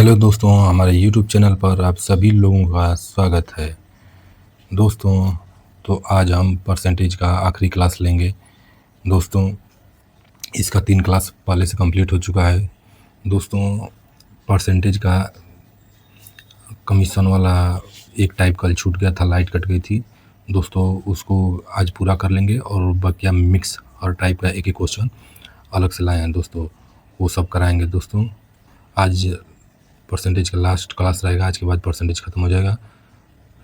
Hello दोस्तों, हमारे YouTube channel पर आप सभी लोगों का स्वागत है। दोस्तों, तो आज हम परसेंटेज का आखिरी क्लास लेंगे। दोस्तों, इसका 3 क्लास पहले से कंप्लीट हो चुका है। दोस्तों, परसेंटेज का कमीशन वाला एक टाइप कल छूट गया था, लाइट कट गई थी। दोस्तों, उसको आज पूरा कर लेंगे और बाकी मिक्स और टाइप का एक एक क्वेश्चन अलग से लाए हैं दोस्तों, वो सब कराएंगे। दोस्तों, आज परसेंटेज का लास्ट क्लास रहेगा। आज के बाद परसेंटेज ख़त्म हो जाएगा,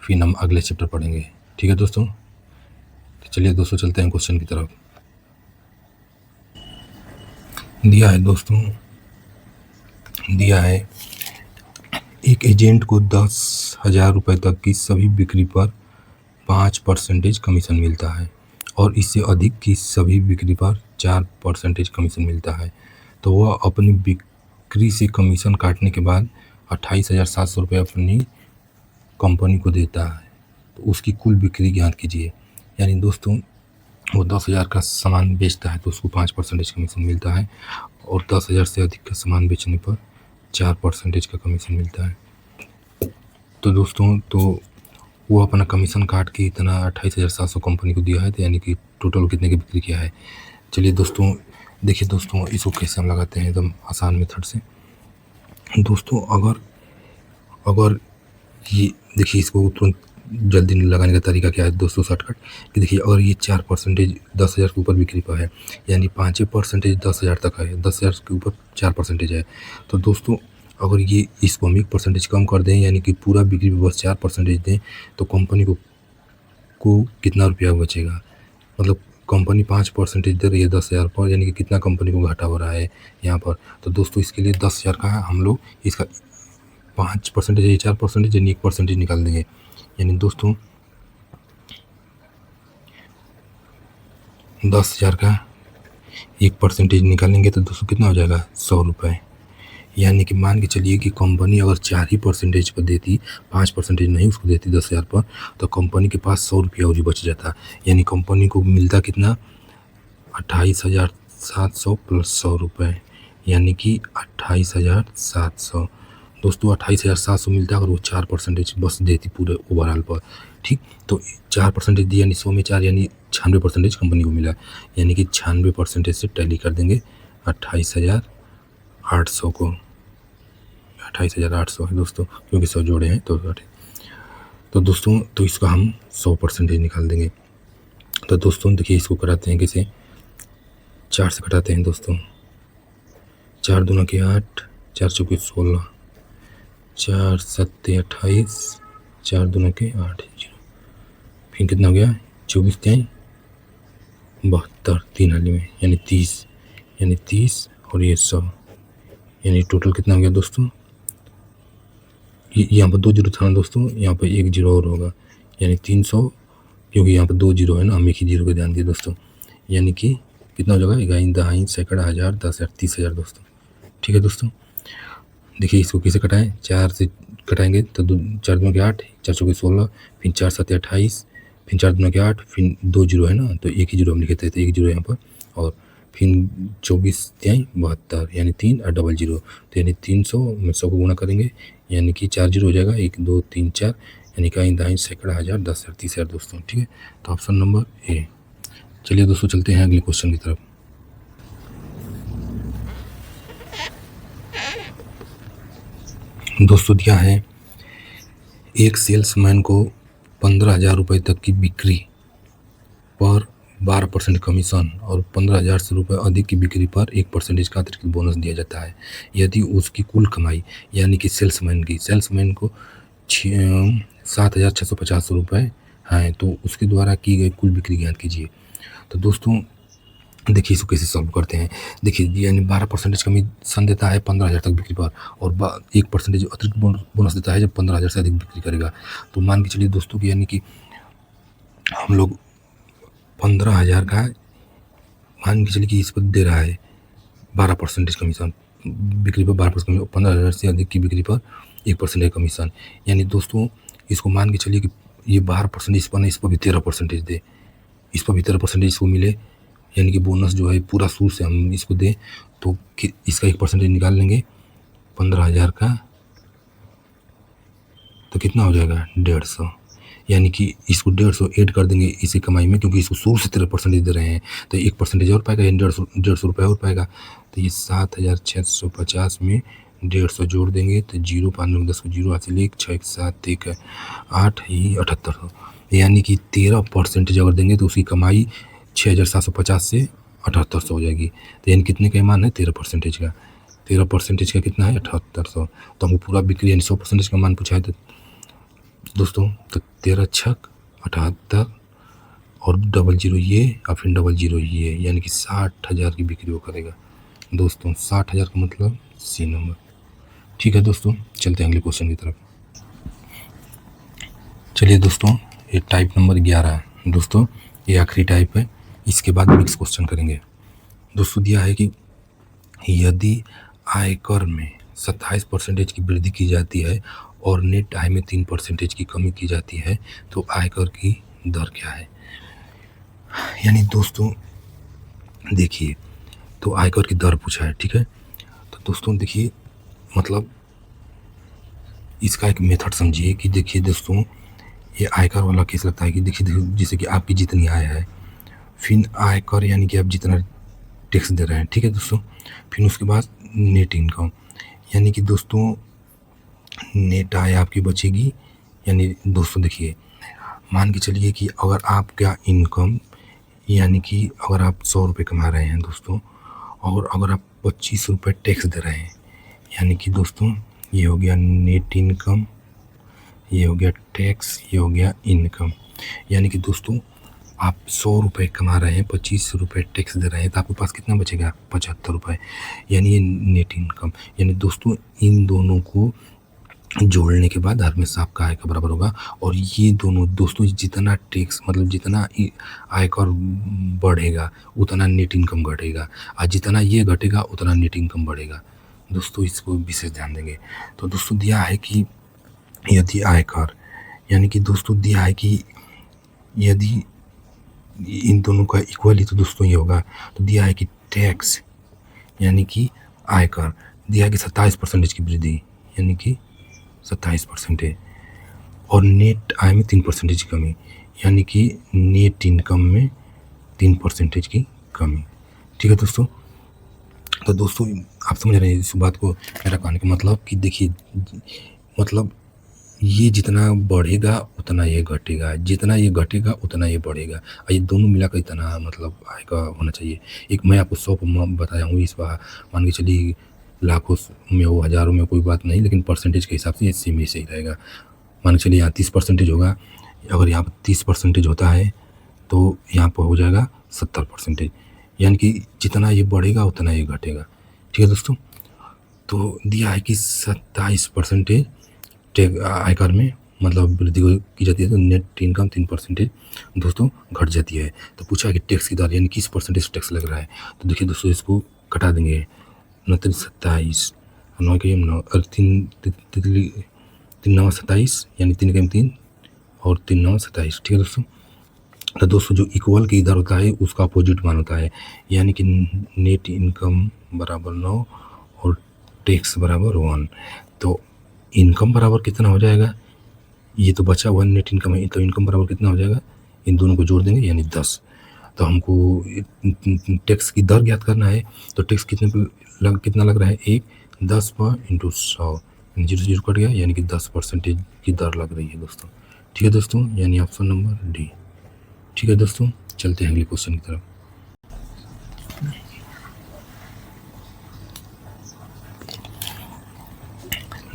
फिर हम अगले चैप्टर पढ़ेंगे। ठीक है दोस्तों, तो चलिए दोस्तों चलते हैं क्वेश्चन की तरफ। दिया है दोस्तों, दिया है एक एजेंट को 10,000 रुपये तक की सभी बिक्री पर 5% कमीशन मिलता है और इससे अधिक की सभी बिक्री पर 4% कमीशन मिलता है। तो वह अपनी बिक्री से कमीशन काटने के बाद 28,700 रुपये अपनी कंपनी को देता है। तो उसकी कुल बिक्री ज्ञात कीजिए। यानी दोस्तों, वो 10,000 का सामान बेचता है तो उसको 5% कमीशन मिलता है और 10,000 से अधिक का सामान बेचने पर 4% का कमीशन मिलता है। तो दोस्तों, तो वो अपना कमीशन काट के इतना 28,700 कंपनी को दिया है, तो यानी कि टोटल कितने की बिक्री किया है। चलिए दोस्तों देखिए दोस्तों, इसको कैसे हम लगाते हैं एकदम आसान मेथड से। दोस्तों, अगर ये देखिए, इसको तुरंत जल्दी लगाने का तरीका क्या है दोस्तों, शॉर्टकट कि देखिए, अगर ये 4% 10,000 के ऊपर बिक्री पर है, यानी 5% 10,000 तक है, 10,000 के ऊपर 4% है। तो दोस्तों, अगर ये इसको हम 1% कम कर दें, यानी कि पूरा बिक्री पर बस 4% दें, तो कंपनी को कितना रुपया बचेगा। मतलब कंपनी 5% दे रही है 10,000 पर, यानी कि कितना कंपनी को घाटा हो रहा है यहाँ पर। तो दोस्तों, इसके लिए 10,000 का हम लोग इसका 5% या 4% यानी 1% निकाल देंगे। यानी दोस्तों, 10,000 का 1% निकालेंगे तो दोस्तों कितना हो जाएगा, 100 रुपये। यानी कि मान के चलिए कि कंपनी अगर 4 ही परसेंटेज पर देती, 5% नहीं उसको देती 10,000 पर, तो कंपनी के पास 100 रुपया और ही बच जाता। यानी कंपनी को मिलता कितना, 28,700 प्लस 100 रुपये, यानी कि 28,700। दोस्तों, 28,700 मिलता है अगर वो 4% बस देती पूरे ओवरऑल पर। ठीक, तो 4% दी यानी 100 में 4 यानी 96% कंपनी को मिला। यानी कि 96% से टैली कर देंगे 28,800 को। 28,800 है दोस्तों, क्योंकि 100 जोड़े हैं तो दोस्तों, तो इसका हम 100% निकाल देंगे। तो दोस्तों देखिए, इसको कराते हैं कैसे, 4 से घटाते हैं दोस्तों। 4 दूना के 8, 4 चौके 16, 4 सत्ते 28, 4 दूना के 8, फिर कितना हो गया, 24 त्याई 72, 3 हाली में यानी 30, यानी 30 और ये 100, यानी टोटल कितना हो गया दोस्तों। यहाँ पर 2 जीरो था ना दोस्तों, यहाँ पर 1 जीरो और होगा, यानी 300, क्योंकि यहाँ पर 2 जीरो है ना, हम एक ही जीरो पे ध्यान दिए दोस्तों। यानी कि कितना हो जाएगा, इकाई दहाई सैकड़ा हज़ार 10,000 30,000 दोस्तों। ठीक है दोस्तों, देखिए इसको कैसे कटाएं, 4 से कटाएंगे तो 4 दूना के 8, 4 चौके 16, फिर 4 सत्ते 28, फिर 4 दूना के 8, फिर 2 जीरो है ना, तो एक ही जीरो हम लिखे थे, तो 1 जीरो यहाँ पर, और फिर 24 त्याई 72, यानी 3 और डबल जीरो, तो यानी 300 में 100 को गुणा करेंगे, यानी कि 4 जीरो हो जाएगा, 1 2 3 4, यानी इकाई दहाई सैकड़ा हज़ार 10,000 30,000 दोस्तों। ठीक है, तो ऑप्शन नंबर ए। चलिए दोस्तों चलते हैं अगले क्वेश्चन की तरफ। दोस्तों, दिया है एक सेल्समैन को 15,000 रुपये तक की बिक्री पर 12% कमीशन और 15,000 से रुपये अधिक की बिक्री पर 1% का अतिरिक्त बोनस दिया जाता है। यदि उसकी कुल कमाई, यानी कि सेल्समैन को 7,650 रुपये हैं, तो उसके द्वारा की गई कुल बिक्री ज्ञात कीजिए। तो दोस्तों देखिए, इसको कैसे सॉल्व करते हैं। देखिए, यानी 12% कमीशन देता है 15,000 तक बिक्री पर, और 1% अतिरिक्त बोनस देता है जब 15,000 से अधिक बिक्री करेगा। तो मान के चलिए दोस्तों कि यानी कि हम लोग 15,000 का मान के चलिए कि इस पर दे रहा है 12% कमीशन, बिक्री पर 12% कमीशन, 15,000 से अधिक की बिक्री पर 1% कमीशन। यानी दोस्तों, इसको मान के चलिए कि ये 12% इस पर नहीं, इस पर भी 13% दे, इस पर भी 13% इसको मिले, यानी कि बोनस जो है पूरा सूर से हम इसको दें, तो इसका 1% निकाल लेंगे 15,000 का तो कितना हो जाएगा 150, यानी कि इसको 150 ऐड कर देंगे इसी कमाई में, क्योंकि इसको शुरू से 13% दे रहे हैं तो 1% और पाएगा, यानी 150 रुपये और पाएगा। तो ये 7650 में 150 जोड़ देंगे तो 0 5 9 10 को 0 हाथ से ले 6 1 7 1 8 ही 7800, यानी कि 13% अगर देंगे तो उसकी कमाई 6750 से 7800 हो जाएगी। तो यानी कितने का मान है 13% का, 13% का कितना है 7800। तो हमको पूरा बिक्री यानी 100% का मान पूछा है। तो दोस्तों तो 13 छक 78 और 00 ये और फिर 00 ये, यानी कि 60,000 की बिक्री वो करेगा दोस्तों। 60,000 का मतलब सी नंबर। ठीक है दोस्तों, चलते हैं अगले क्वेश्चन की तरफ। चलिए दोस्तों, ये टाइप नंबर 11 है दोस्तों, ये आखिरी टाइप है, इसके बाद मिक्स क्वेश्चन करेंगे। दोस्तों दिया है कि यदि आयकर में 27% की वृद्धि की जाती है और नेट आय में 3% की कमी की जाती है तो आयकर की दर क्या है। यानी दोस्तों देखिए, तो आयकर की दर पूछा है, ठीक है। तो दोस्तों देखिए, मतलब इसका एक मेथड समझिए कि देखिए दोस्तों, ये आयकर वाला केस लगता है कि देखिए जैसे कि आपकी जितनी आय है, फिर आयकर यानी कि आप जितना टैक्स दे रहे हैं, ठीक है दोस्तों। फिर उसके बाद नेट इनकम, यानी कि दोस्तों नेट आय आपकी बचेगी। यानी दोस्तों देखिए, मान के चलिए कि अगर आपका इनकम यानी कि अगर आप 100 रुपये कमा रहे हैं दोस्तों, और अगर आप 25 रुपये टैक्स दे रहे हैं, यानी कि दोस्तों ये हो गया नेट इनकम, ये हो गया टैक्स, ये हो गया इनकम। यानी कि दोस्तों आप 100 रुपये कमा रहे हैं, 25 रुपये टैक्स दे रहे हैं, तो आपके पास कितना बचेगा 75 रुपये, यानी ये नेट इनकम। यानी दोस्तों इन दोनों को जोड़ने के बाद हमेशा आपका आयकर बराबर होगा। और ये दोनों दोस्तों जितना टैक्स मतलब जितना आयकर बढ़ेगा उतना नेट इनकम घटेगा, और जितना ये घटेगा उतना नेट इनकम बढ़ेगा। दोस्तों इसको विशेष ध्यान देंगे। तो दोस्तों दिया है कि यदि आयकर यानी कि दोस्तों दिया है कि यदि इन दोनों का इक्वली, तो दोस्तों ये होगा। तो दिया है कि टैक्स यानी कि आयकर दिया है कि 27% की वृद्धि, यानी कि 27%, और नेट आय में 3% की कमी, यानी कि नेट इनकम में 3% की कमी। ठीक है दोस्तों। तो दोस्तों आप समझ रहे हैं इस बात को, मेरा कहने का मतलब कि देखिए, मतलब ये जितना बढ़ेगा उतना ये घटेगा, जितना ये घटेगा उतना ये बढ़ेगा, और ये दोनों मिलाकर इतना मतलब आयका होना चाहिए। एक मैं आपको 100 बताया हूँ, इस बार मान के चलिए लाखों में हो, हज़ारों में, कोई बात नहीं, लेकिन परसेंटेज के हिसाब से सेम ही सही रहेगा। मान के चलिए यहाँ 30% होगा, अगर यहाँ पर 30% होता है तो यहाँ पर हो जाएगा 70%, यानी कि जितना ये बढ़ेगा उतना ये घटेगा। ठीक है दोस्तों। तो दिया है कि 27% आयकर में मतलब वृद्धि की जाती है, तो नेट इनकम 3% दोस्तों घट जाती है। तो पूछा कि टैक्स की दर यानी किस परसेंटेज टैक्स लग रहा है। तो देखिए दोस्तों इसको कटा देंगे, 29 9 के 9 और 3 9 27, यानी 3 के 3 और 3 9 27। ठीक है दोस्तों। तो दोस्तों जो इक्वल की दर होता है उसका अपोजिट मान होता है, यानी कि नेट इनकम बराबर 9 और टैक्स बराबर 1। तो इनकम बराबर कितना हो जाएगा, ये तो बचा हुआ नेट इनकम है, तो इनकम बराबर कितना हो जाएगा, इन दोनों को जोड़ देंगे यानी 10। तो हमको टैक्स की दर ज्ञात करना है, तो टैक्स कितना लग रहा है 1 10 पर इंटू 100, यानी 0 से 0 कट गया, यानी कि 10% की दर लग रही है दोस्तों। ठीक है दोस्तों, यानी ऑप्शन नंबर डी। ठीक है दोस्तों, चलते हैं अगले क्वेश्चन की तरफ।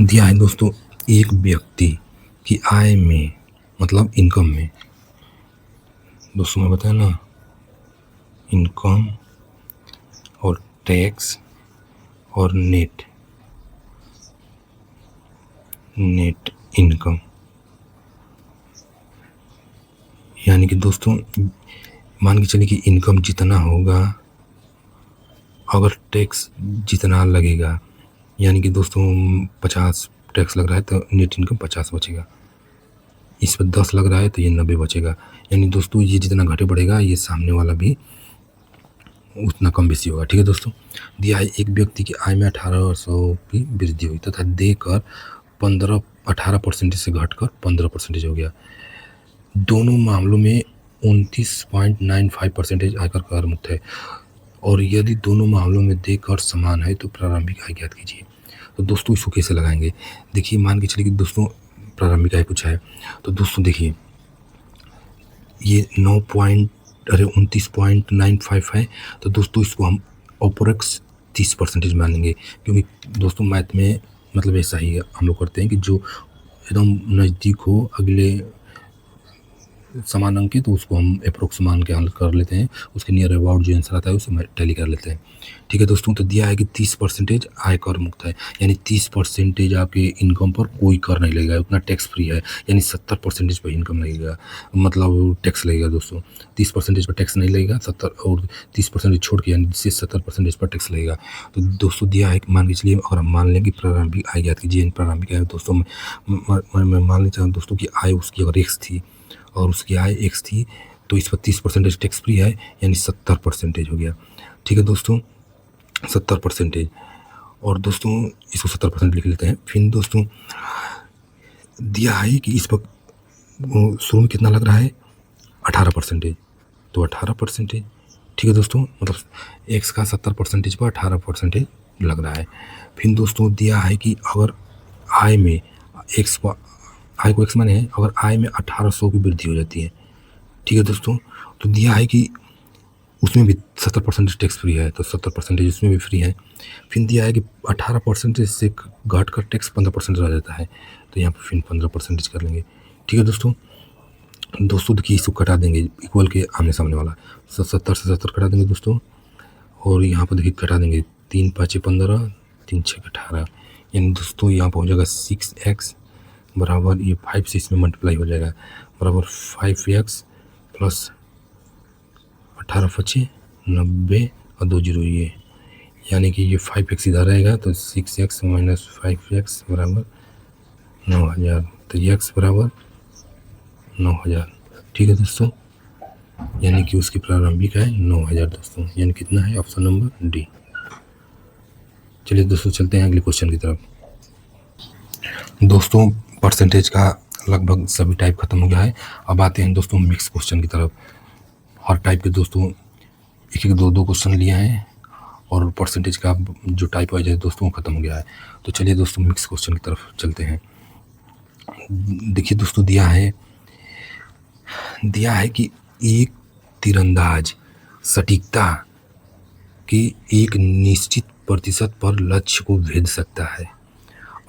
दिया है दोस्तों, एक व्यक्ति की आय में मतलब इनकम में, दोस्तों मैं बताया ना, इनकम और टैक्स और नेट इनकम, यानी कि दोस्तों मान के चलिए कि इनकम जितना होगा अगर टैक्स जितना लगेगा, यानी कि दोस्तों 50 टैक्स लग रहा है तो नेट इनकम 50 बचेगा, इस पर 10 लग रहा है तो ये 90 बचेगा। यानी दोस्तों ये जितना घटे बढ़ेगा ये सामने वाला भी उतना कम बेसी होगा। ठीक है दोस्तों। दिया है एक व्यक्ति की आय में 1800 की वृद्धि हुई तथा देकर 18% से घटकर 15% हो गया। दोनों मामलों में 29.95% आयकर कर मुक्त है, और यदि दोनों मामलों में देय कर समान है तो प्रारंभिक आय ज्ञात कीजिए। तो दोस्तों इसको कैसे लगाएंगे? देखिए, मान के चलिए कि दोस्तों प्रारंभिक आय कुछ है, तो दोस्तों देखिए ये 29.95 है, तो दोस्तों इसको हम ऑपरेक्स 30% मानेंगे, क्योंकि दोस्तों मैथ में मतलब ऐसा ही हम लोग करते हैं कि जो एकदम नज़दीक हो अगले समान अंक के, तो उसको हम अप्रोक्स मान के हल कर लेते हैं, उसके नियर अबाउट जो आंसर आता है उसे टैली कर लेते हैं। ठीक है दोस्तों, तो दिया है कि 30% आयकर मुक्त है, यानी 30% आपके इनकम पर कोई कर नहीं लगेगा, उतना टैक्स फ्री है, यानी 70% पर इनकम लगेगा, मतलब टैक्स लगेगा दोस्तों। 30% पर टैक्स नहीं लगेगा, 70 और 30% छोड़ के यानी 70% पर टैक्स लगेगा। तो दोस्तों दिया है कि मान के चलिए अगर हम मान लें कि प्रारंभिक आय ज्ञात कीजिए, प्रारंभिक आय दोस्तों मैं मान लेना चाहूँ दोस्तों कि आय उसकी अगर एक्स थी और उसकी आय एक्स थी, तो इस पर 30% टैक्स फ्री है, यानी 70% हो गया। ठीक है दोस्तों, 70%। और दोस्तों इसको 70% लिख लेते हैं। फिर दोस्तों दिया है कि इस पर शुरू में कितना लग रहा है, 18%, तो 18%। ठीक है दोस्तों, मतलब एक्स का 70% पर 18% लग रहा है। फिर दोस्तों दिया है कि अगर आय में एक्स को आय को एक्स माने हैं, अगर आय में 1800 की वृद्धि हो जाती है। ठीक है दोस्तों, तो दिया है कि उसमें भी 70% टैक्स फ्री है, तो 70% उसमें भी फ्री है। फिर दिया है कि 18% से घट कर टैक्स 15% रह जाता है, तो यहाँ पर फिर 15% कर लेंगे। ठीक है दोस्तों, दोस्तों देखिए इसको कटा देंगे, इक्वल के आमने सामने वाला 70 से 70 कटा देंगे दोस्तों, और यहाँ पर देखिए कटा देंगे 3 5 15, 3 6 18, यानी दोस्तों यहाँ पर हो जाएगा 6x बराबर ये 5 से इसमें मल्टीप्लाई हो जाएगा, बराबर 5x प्लस 18 25 90 और 2 जीरो ये, यानी कि ये 5x इधर रहेगा, तो 6x माइनस 5x बराबर 9000, तो x बराबर 9000। ठीक है दोस्तों, यानी कि उसकी प्रारंभिक है 9000 दोस्तों, यानी कितना है, ऑप्शन नंबर डी। चलिए दोस्तों चलते हैं अगले क्वेश्चन की तरफ। दोस्तों परसेंटेज का लगभग सभी टाइप खत्म हो गया है, अब आते हैं दोस्तों मिक्स क्वेश्चन की तरफ। हर टाइप के दोस्तों एक एक दो क्वेश्चन लिए हैं, और परसेंटेज का जो टाइप वाइज है दोस्तों खत्म हो गया है। तो चलिए दोस्तों मिक्स क्वेश्चन की तरफ चलते हैं। देखिए दोस्तों दिया है कि एक तीरंदाज सटीकता के एक निश्चित प्रतिशत पर लक्ष्य को भेद सकता है।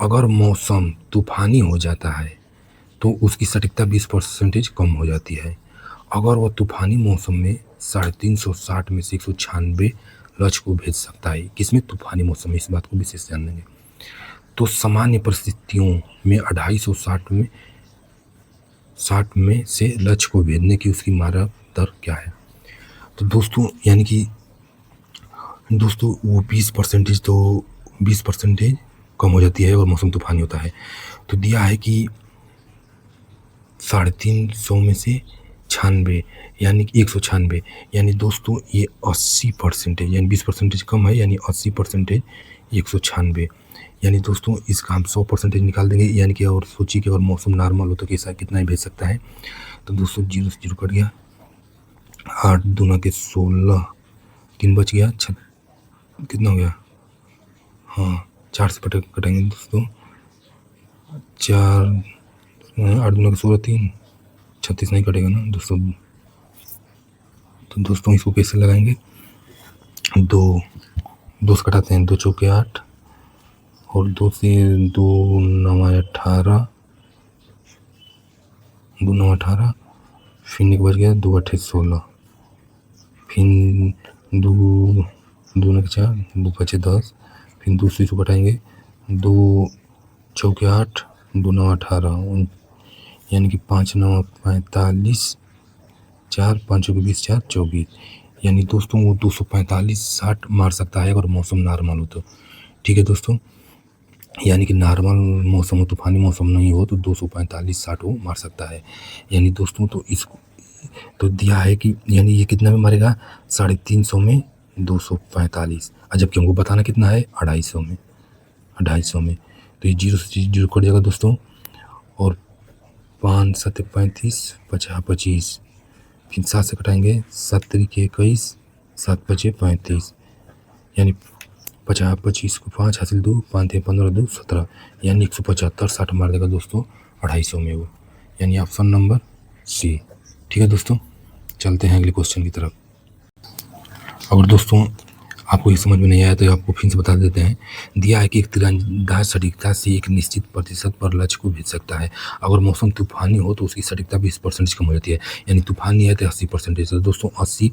अगर मौसम तूफानी हो जाता है तो उसकी सटीकता 20% कम हो जाती है। अगर वह तूफानी मौसम में 360 में से 196 लक्ष्य को भेज सकता है। किसमें? तूफानी मौसम में, इस बात को विशेष ध्यान देंगे। तो सामान्य परिस्थितियों में 250 में से लक्ष्य को भेजने की उसकी मानक दर क्या है? तो दोस्तों यानी कि दोस्तों वो 20% कम हो जाती है और मौसम तूफानी होता है। तो दिया है कि 350 में से 96 यानी कि 196, यानी दोस्तों ये 80% यानी 20% कम है, यानी 80% 196, यानी दोस्तों इसका हम 100% निकाल देंगे। यानी कि और सोचिए कि अगर मौसम नॉर्मल हो तो कैसा कितना ही भेज सकता है। तो दोस्तों 0 से 0 कट गया, 8 दूना के 16, 3 बच गया, कितना हो गया, हाँ 4 से कटेंगे दोस्तों, 4 8 दूना के 16, 3 36 नहीं कटेगा ना दोस्तों। तो दोस्तों इसको कैसे लगाएंगे, 2 से कटाते हैं, 2 चौके 8 और 2 से 2 9 18, 2 9 18, फिर एक बच गया 2 8 16, फिर 2 2 9 4, 2 5 10, फिर दूसरी से कटाएंगे, 2 चौके 8, 2 9 18, यानी कि 5 9 45, 4 5 20 4 24, यानी दोस्तों वो 245 60 मार सकता है अगर मौसम नॉर्मल हो तो। ठीक है दोस्तों, यानी कि नॉर्मल मौसम हो, तूफानी मौसम नहीं हो तो 245 60 वो मार सकता है। यानी दोस्तों तो इसको तो दिया है कि यानी ये कितना में मारेगा, 350 में 245, और जबकि हमको बताना कितना है, 250 में। तो ये 0 से 0 कट जाएगा दोस्तों, और 5 7 35, 50 25, फिर 7 से कटाएंगे, 7 3 21, 7 5 35, यानी 50 25 को 5 हासिल 2, 5 3 15 2 17, यानी 175 60 मार देगा दोस्तों 250 में वो, यानी ऑप्शन नंबर सी। ठीक है दोस्तों, चलते हैं अगले क्वेश्चन की तरफ। अगर दोस्तों आपको ये समझ में नहीं आया तो आपको फिर से बता देते हैं। दिया है कि एक तीरंदाज सटीकता से एक निश्चित प्रतिशत पर लक्ष्य को भेज सकता है। अगर मौसम तूफानी हो तो उसकी सटीकता 20% कम हो जाती है, यानी तूफानी है तो 80%। तो दोस्तों 80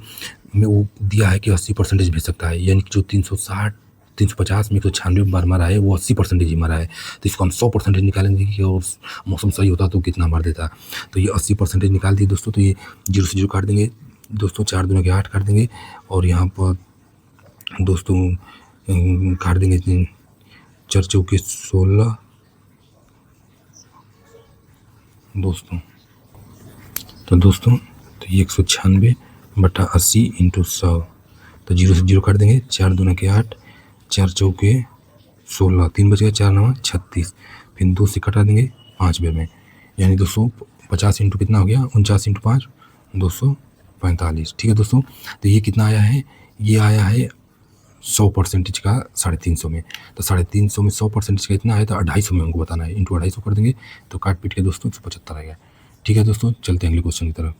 में वो दिया है कि 80% भेज सकता है, यानी कि जो 360 350 में 196 बार मारा है वो 80% ही मारा है। तो इसको हम 100% निकालेंगे कि और मौसम सही होता तो कितना मार देता। तो ये 80% निकाल दिए दोस्तों, तो ये 0 से 0 काट देंगे दोस्तों, 4 दूना के 8 काट देंगे, और यहाँ पर दोस्तों काट देंगे 4 चौके 16 दोस्तों। तो दोस्तों तो ये 196/80 × 100, तो 0 से 0 काट देंगे, 4 दूना के 8, 4 चौके 16, 3 बच गया, 4 9 36, फिर 2 से कटा देंगे 5 बेर में, यानी 250 इंटू कितना हो गया, 49 × 5 245। ठीक है दोस्तों, तो ये कितना आया है, ये आया है 100% का 350 में। तो 350 में 100% का इतना है, तो 250 में हमको बताना है, इंटू 250 कर देंगे, तो काट पीट के दोस्तों 175 आ गया। ठीक है दोस्तों, चलते हैं अगले क्वेश्चन की तरफ।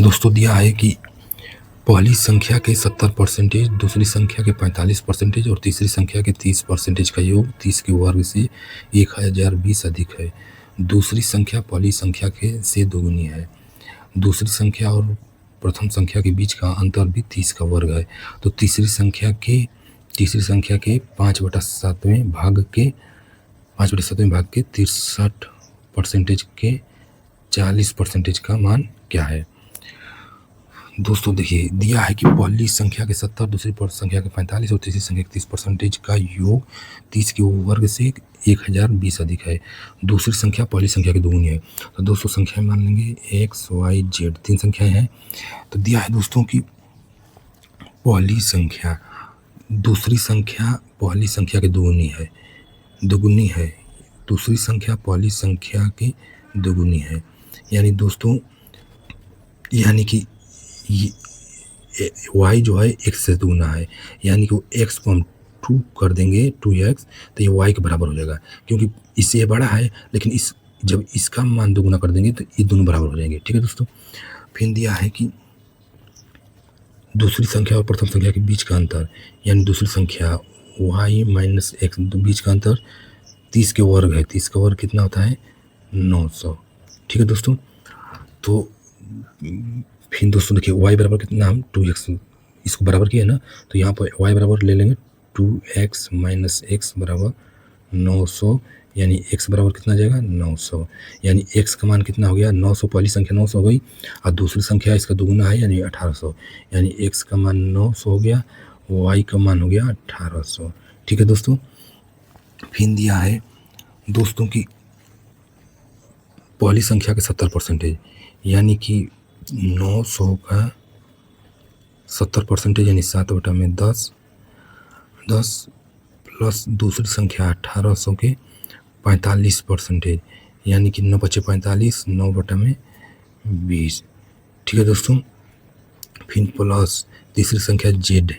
दोस्तों दिया है कि पहली संख्या के 70%, दूसरी संख्या के 45% और तीसरी संख्या के 30% का योग 30 के वर्ग से 1020 अधिक है। दूसरी संख्या पहली संख्या के से दोगुनी है। दूसरी संख्या और प्रथम संख्या के बीच का अंतर भी 30 का वर्ग है। तो तीसरी संख्या के 5/7वें भाग के 63% के 40% का मान क्या है। दोस्तों देखिए, दिया है कि पहली संख्या के 70, दूसरी संख्या के 45 और तीसरी संख्या के 30% का योग 30 के वर्ग से 1020 अधिक है। दूसरी संख्या पहली संख्या की दोगुनी है। तो दोस्तों संख्याएं मान लेंगे x y z, 3 संख्याएं हैं। तो दिया है दोस्तों कि पहली संख्या दूसरी संख्या पहली संख्या की दोगुनी है, दूसरी संख्या पहली संख्या की दोगुनी है, यानी दोस्तों यानी कि y जो है x से दोगुना है, यानी कि x को हम 2 कर देंगे 2x, तो ये y के बराबर हो जाएगा, क्योंकि इससे ये बड़ा है, लेकिन जब इसका मान दोगुना कर देंगे तो ये दोनों बराबर हो जाएंगे। ठीक है दोस्तों, फिर दिया है कि दूसरी संख्या और प्रथम संख्या के बीच का अंतर, यानी दूसरी संख्या y - x बीच का अंतर 30 के वर्ग है। 30 का वर्ग कितना होता है, 900। ठीक है दोस्तों, तो फिर दोस्तों देखिए y बराबर कितना, हम 2x इसको बराबर किया है ना, तो यहाँ पर y बराबर ले लेंगे 2x - x बराबर 900, यानी x बराबर कितना जाएगा 900, यानी x का मान कितना हो गया 900, पहली संख्या 900 हो गई और दूसरी संख्या इसका दोगुना है यानी 1800, यानी x का मान 900 हो गया, y का मान हो गया 1800। ठीक है दोस्तों, फिर दिया है दोस्तों की पहली संख्या के 70%, यानी कि 900 का 70% यानी 7/10 प्लस दूसरी संख्या 1800 के 45%, यानी कि 9 × 45 9/20। ठीक है दोस्तों, फिर प्लस तीसरी संख्या z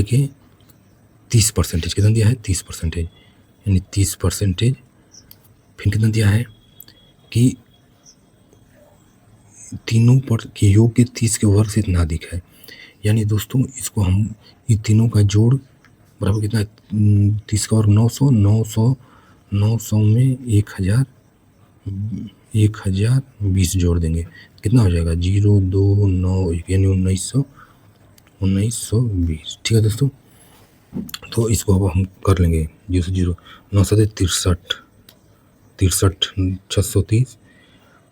के 30%, कितना दिया है 30%, यानी 30%। फिर कितना दिया है कि तीनों पर के योग के 30 के वर्ग से इतना अधिक है, यानी दोस्तों इसको हम ये तीनों का जोड़ बराबर कितना है 30 का वर्ग 900 में 1020 जोड़ देंगे, कितना हो जाएगा 0 2 9 1, यानी 1920। ठीक है दोस्तों, तो इसको अब हम कर लेंगे 0 से 0, 9 × 7 63 630,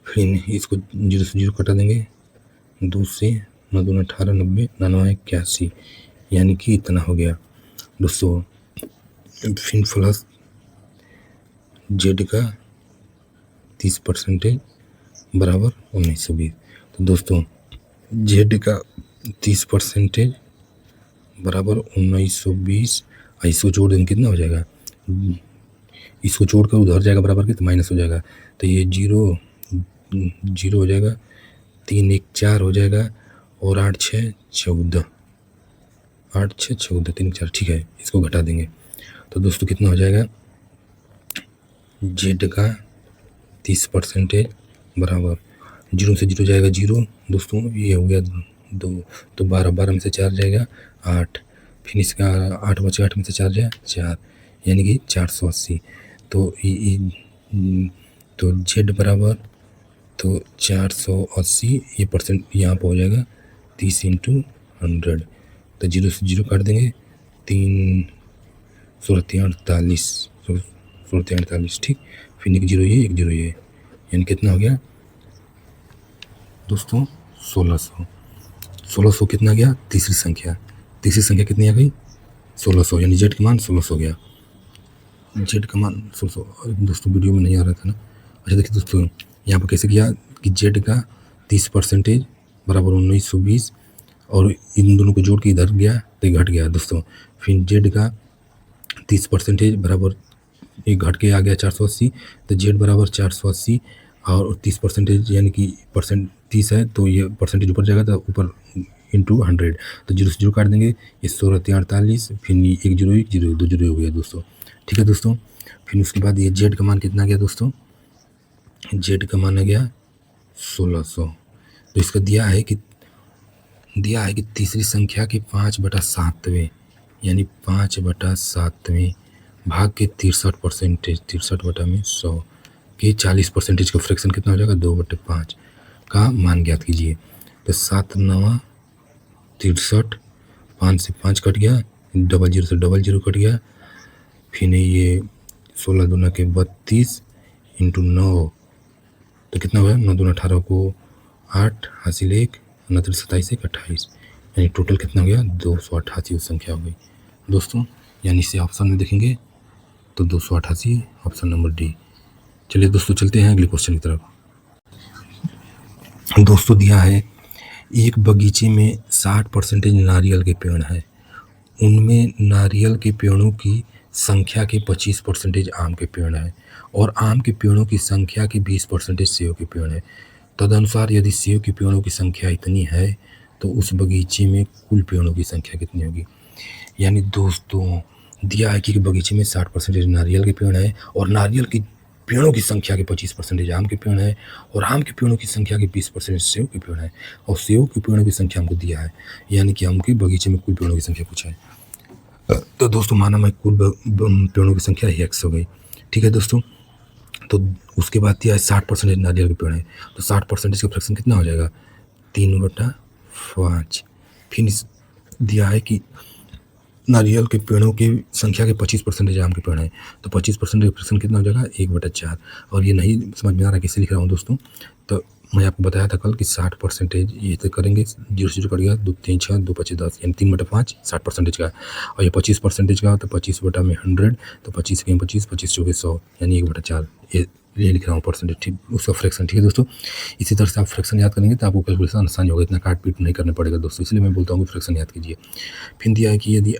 फिर इसको 0 से 0 कटा देंगे, 2 से 9 दूना 18 90 99 81, यानी कि इतना हो गया दोस्तों। फिर प्लस z का 30%, बराबर 1920। तो दोस्तों जेड का 30% बराबर 1920। इसको जोड़ देंगे कितना हो जाएगा, इसको जोड़ कर उधर जाएगा बराबर के तो माइनस हो जाएगा, तो ये जीरो जीरो हो जाएगा, 3 1 4 हो जाएगा और 8 6 14, 8 6 14 3 4, ठीक है इसको घटा देंगे। तो दोस्तों कितना हो जाएगा, जेड का 30% बराबर जीरो से जीरो जाएगा जीरो दोस्तों, ये हो गया 2, तो 12 12 में से 4 जाएगा 8, फिर इसका 8 बचे, 8 में से 4 जाएगा 4, यानी कि 480। तो तो जेड बराबर तो 480, ये परसेंट यहाँ पर हो जाएगा 30 × 100, तो जीरो से जीरो काट देंगे, 3 16 48 16 48, ठीक, फिर एक जीरो ये यानी कितना हो गया दोस्तों 1600। 1600 कितना गया, तीसरी संख्या कितनी आ गई 1600, यानी जेड का मान 1600 गया, जेड का मान 1600। दोस्तों वीडियो में नहीं आ रहा था ना, अच्छा देखिए दोस्तों यहाँ पर कैसे किया कि जेड का 30% बराबर 1920 और इन दोनों को जोड़ के इधर गया तो घट गया दोस्तों, फिर जेड का 30% बराबर ये घट के आ गया 480, तो जेड बराबर 480 और 30% यानी कि परसेंट 30 है तो ये परसेंटेज ऊपर जाएगा तो ऊपर इंटू 100, तो जीरो से जीरो काट देंगे, ये 16 3 48, फिर एक जीरो 2 जीरो हो गया दोस्तों, ठीक है दोस्तों। फिर उसके बाद ये जेड का मान कितना गया दोस्तों, जेड का मान आ गया 1600। तो इसका दिया है कि तीसरी संख्या के 5/7 यानी 5/7 भाग के 63%, 63/100 के 40% का फ्रैक्शन कितना हो जाएगा 2/5 का मान ज्ञात कीजिए। तो 7 9 63, 5 से 5 कट गया, डबल जीरो से डबल जीरो कट गया, फिर ये 16 दूना के 32 × 9, तो कितना हुआ 9 दूना 18 को 8 हासिल 1 29 27 1 28, यानी टोटल कितना हो गया 288 संख्या हो गई दोस्तों, यानी इसे ऑप्शन में देखेंगे तो 288 ऑप्शन नंबर डी। चलिए दोस्तों चलते हैं अगले क्वेश्चन की तरफ। दोस्तों दिया है एक बगीचे में 60% नारियल के पेड़ हैं, उनमें नारियल के पेड़ों की संख्या के 25% आम के पेड़ हैं और आम के पेड़ों की संख्या के 20% सेब के पेड़ हैं। तदनुसार यदि सेब के पेड़ों की संख्या इतनी है तो उस बगीचे में कुल पेड़ों की संख्या कितनी होगी। यानी दोस्तों दिया है कि बगीचे में 60% नारियल के पेड़ हैं और नारियल की पेड़ों की संख्या के 25% आम के पेड़ हैं और आम के पेड़ों की संख्या के 20% सेब के पेड़ हैं और सेब के पेड़ों की संख्या हमको दिया है, यानी कि हमके बगीचे में कुल पेड़ों की संख्या पूछा है। तो दोस्तों माना मैं कुल पेड़ों की संख्या x हो गई, ठीक है दोस्तों। तो उसके बाद दिया है 60% नारियल के पेड़ हैं, तो 60% का फ्रैक्शन कितना हो जाएगा 3/5। फिर दिया है कि नारियल के पेड़ों की संख्या के 25% आम के पेड़ हैं, तो 25% का फ्रैक्शन कितना हो जाएगा 1/4। और ये नहीं समझ में आ रहा कैसे लिख रहा हूँ दोस्तों, तो मैं आपको बताया था कल कि 60% ये तो करेंगे, जीरो से कट गया 2 3 6 2 5 10, यानी 3/5 60% का, और ये 25% का तो 25/100, तो 25 के 25 25 चौके 100, यानी 1/4 ये लिख रहा हूँ परसेंटेज, ठीक उसका फ्रैक्शन, ठीक है दोस्तों। इसी तरह से आप फ्रैक्शन याद करेंगे तो आपको कैलकुलेशन आसानी होगा, इतना काट पीट नहीं करना पड़ेगा दोस्तों, इसलिए मैं बोलता हूँ कि फ्रैक्शन याद कीजिए। फिर दिया है कि यदि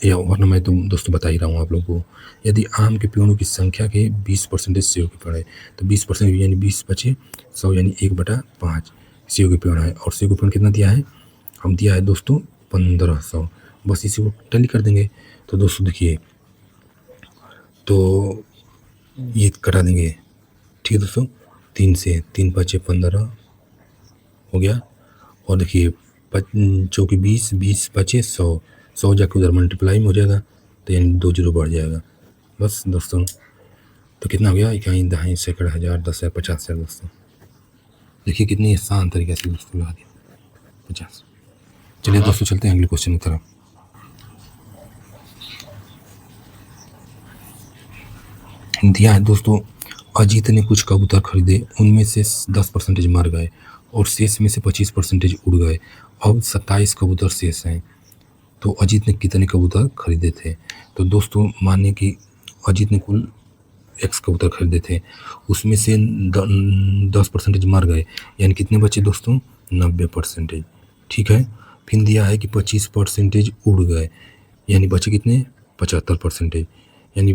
या वरना मैं तो दोस्तों बता ही रहा हूँ आप लोगों को, यदि आम के पेड़ों की संख्या के 20% सेब के पेड़ है तो 20% यानी 20 बचे 100, यानी 1/5 सेब के पेड़ है, और सेब के पेड़ कितना दिया है, हम दिया है दोस्तों 1500, बस इसी को टैली कर देंगे। तो दोस्तों देखिए तो ये कटा देंगे, ठीक है दोस्तों, 3 से 3 5 15 हो गया, और देखिए चौकी 20 20 बचे 100 100 जाके उधर मल्टीप्लाई में हो जाएगा, तो यानी 2 जीरो बढ़ जाएगा बस दोस्तों। तो कितना हो गया इकाई दहाई सैकड़ा हज़ार 10,000 50,000 दोस्तों, देखिए कितनी आसान तरीके से दोस्तों लगा दिया 50। चलिए दोस्तों चलते हैं अगले क्वेश्चन की तरफ। दिया है दोस्तों अजीत ने कुछ कबूतर खरीदे, उनमें से 10% मर गए और शेष में से 25% उड़ गए, अब 27 कबूतर शेष हैं, तो अजीत ने कितने कबूतर खरीदे थे। तो दोस्तों मानिए कि अजीत ने कुल एक्स कबूतर खरीदे थे, उसमें से 10% मर गए, यानी कितने बचे दोस्तों? 90%। ठीक है, फिर दिया है कि 25% उड़ गए, यानी बचे कितने? 75%, यानी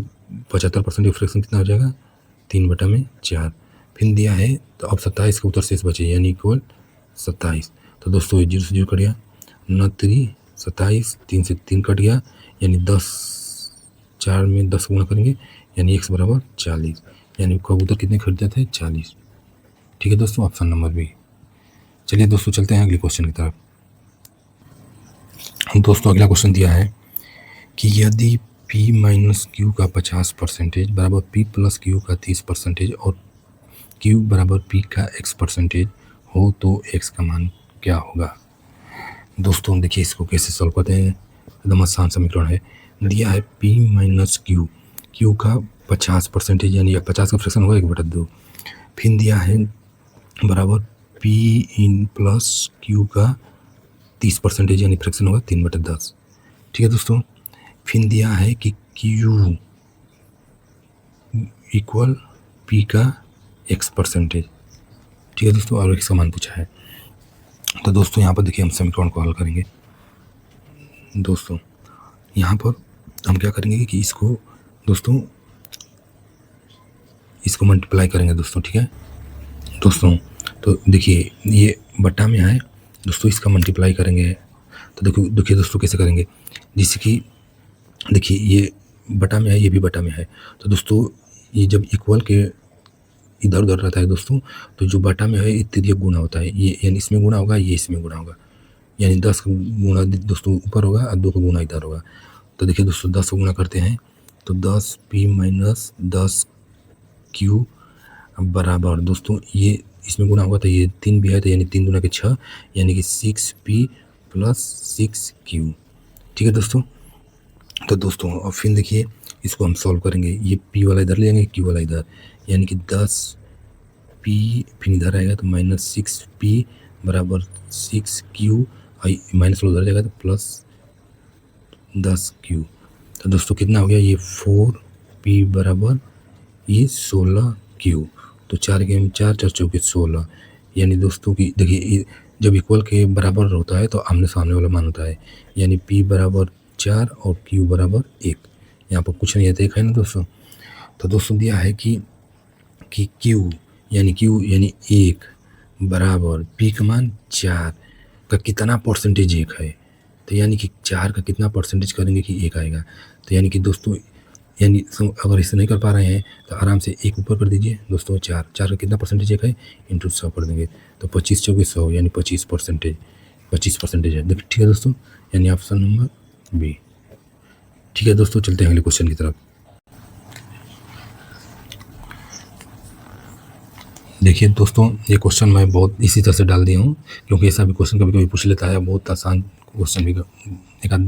75% फ्रैक्शन कितना हो जाएगा? 3/4। फिर दिया है तो अब 27 कबूतर शेष बचे, यानी इक्वल 27। तो दोस्तों 0 से 0 कट गया, 9×3 27, 3 से 3 कट गया, यानी 10, 4 में 10 गुणा करेंगे, यानी x बराबर 40, यानी कबूतर कितने खरीदे थे? 40। ठीक है दोस्तों, ऑप्शन नंबर बी। चलिए दोस्तों चलते हैं अगले क्वेश्चन की तरफ। दोस्तों अगला क्वेश्चन दिया है कि यदि p माइनस क्यू का 50% बराबर p प्लस क्यू का 30% और q बराबर p का x% हो तो x का मान क्या होगा? दोस्तों देखिए इसको कैसे सॉल्व करते हैं, एकदम आसान समीकरण है। दिया है p माइनस क्यू, q का 50% यानी 50 का फ्रैक्शन होगा 1/2। फिर दिया है बराबर p इन प्लस q का 30% यानी फ्रैक्शन होगा 3/10। ठीक है दोस्तों, फिर दिया है कि q इक्वल p का x%। ठीक है दोस्तों, और x का मान पूछा है। तो दोस्तों यहाँ पर देखिए हम समीकरण को हल करेंगे। दोस्तों यहाँ पर हम क्या करेंगे कि इसको दोस्तों इसको मल्टीप्लाई करेंगे दोस्तों। ठीक है दोस्तों, तो देखिए ये बटा में है दोस्तों, इसका मल्टीप्लाई करेंगे। तो देखिए दोस्तों कैसे करेंगे, जिससे कि देखिए ये बटा में है, ये भी बटा में है। तो दोस्तों ये जब इक्वल के इधर उधर रहता है दोस्तों, तो जो बटा में है इत्यादि गुणा होता है, ये यानी इसमें गुणा होगा, ये इसमें गुणा होगा, यानी 10 का गुणा दोस्तों ऊपर होगा और 2 का गुणा इधर होगा। तो देखिए दोस्तों 10 का गुणा करते हैं तो 10p माइनस 10q बराबर दोस्तों ये इसमें गुणा होगा तो ये 3 भी है, तो यानी 3 दूना के 6, यानी कि 6p प्लस 6q। ठीक है दोस्तों, तो दोस्तों अब फिर देखिए इसको हम सॉल्व करेंगे, ये p वाला इधर ले जाएंगे, q वाला इधर, यानी कि 10p फिर इधर आएगा तो माइनस 6p बराबर 6q, माइनस उधर जाएगा तो प्लस 10q। तो दोस्तों कितना हो गया? ये 4p बराबर ये 16q। तो 4 के 4 4 चौके 16, यानी दोस्तों की देखिए जब इक्वल के बराबर होता है तो आमने सामने वाला मान होता है, यानी p बराबर 4 और q बराबर 1। यहाँ पर कुछ नहीं है, एक है ना दोस्तों। तो दोस्तों दिया है कि q यानी 1 बराबर p का मान 4 का कितना परसेंटेज 1 है, तो यानी कि 4 का कितना परसेंटेज करेंगे कि 1 आएगा। तो यानी कि दोस्तों यानी अगर इसे नहीं कर पा रहे हैं तो आराम से 1 ऊपर कर दीजिए दोस्तों, 4 का कितना परसेंटेज 1 है इंटू 100 कर देंगे, तो 25 चौके 100 यानी 25% है। ठीक है दोस्तों, यानी ऑप्शन नंबर बी। ठीक है दोस्तों, चलते हैं अगले क्वेश्चन की तरफ। देखिए दोस्तों ये क्वेश्चन मैं बहुत इसी तरह से डाल दिया हूँ, क्योंकि ऐसा भी क्वेश्चन कभी कभी पूछ लेता है, बहुत आसान क्वेश्चन भी एक आध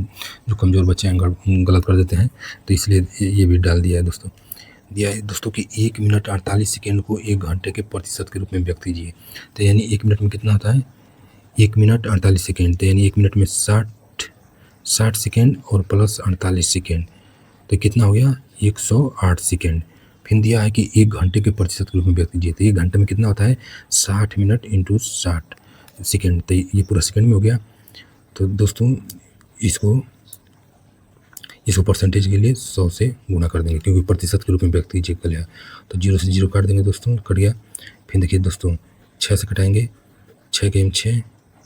जो कमज़ोर बच्चे हैं गलत कर देते हैं, तो इसलिए ये भी डाल दिया है दोस्तों। दिया है दोस्तों कि 1 मिनट 48 सेकेंड को 1 घंटे के प्रतिशत के रूप में व्यक्त कीजिए। तो यानी 1 मिनट में कितना होता है? 1 मिनट 48 सेकेंड, तो यानी 1 मिनट में 60 सेकेंड और प्लस 48 सेकेंड, तो कितना हो गया? 108 सेकेंड। फिर दिया है कि 1 घंटे के प्रतिशत के रूप में व्यक्त कीजिए, तो 1 घंटे में कितना होता है? 60 मिनट इंटू 60 सेकेंड, तो ये पूरा सेकेंड में हो गया। तो दोस्तों इसको परसेंटेज के लिए 100 से गुणा कर देंगे, क्योंकि प्रतिशत के रूप में व्यक्त कीजिए कर लिया, तो 0 से 0 काट देंगे दोस्तों, कट गया। फिर देखिए दोस्तों 6 से कटाएंगे, 6 के 6,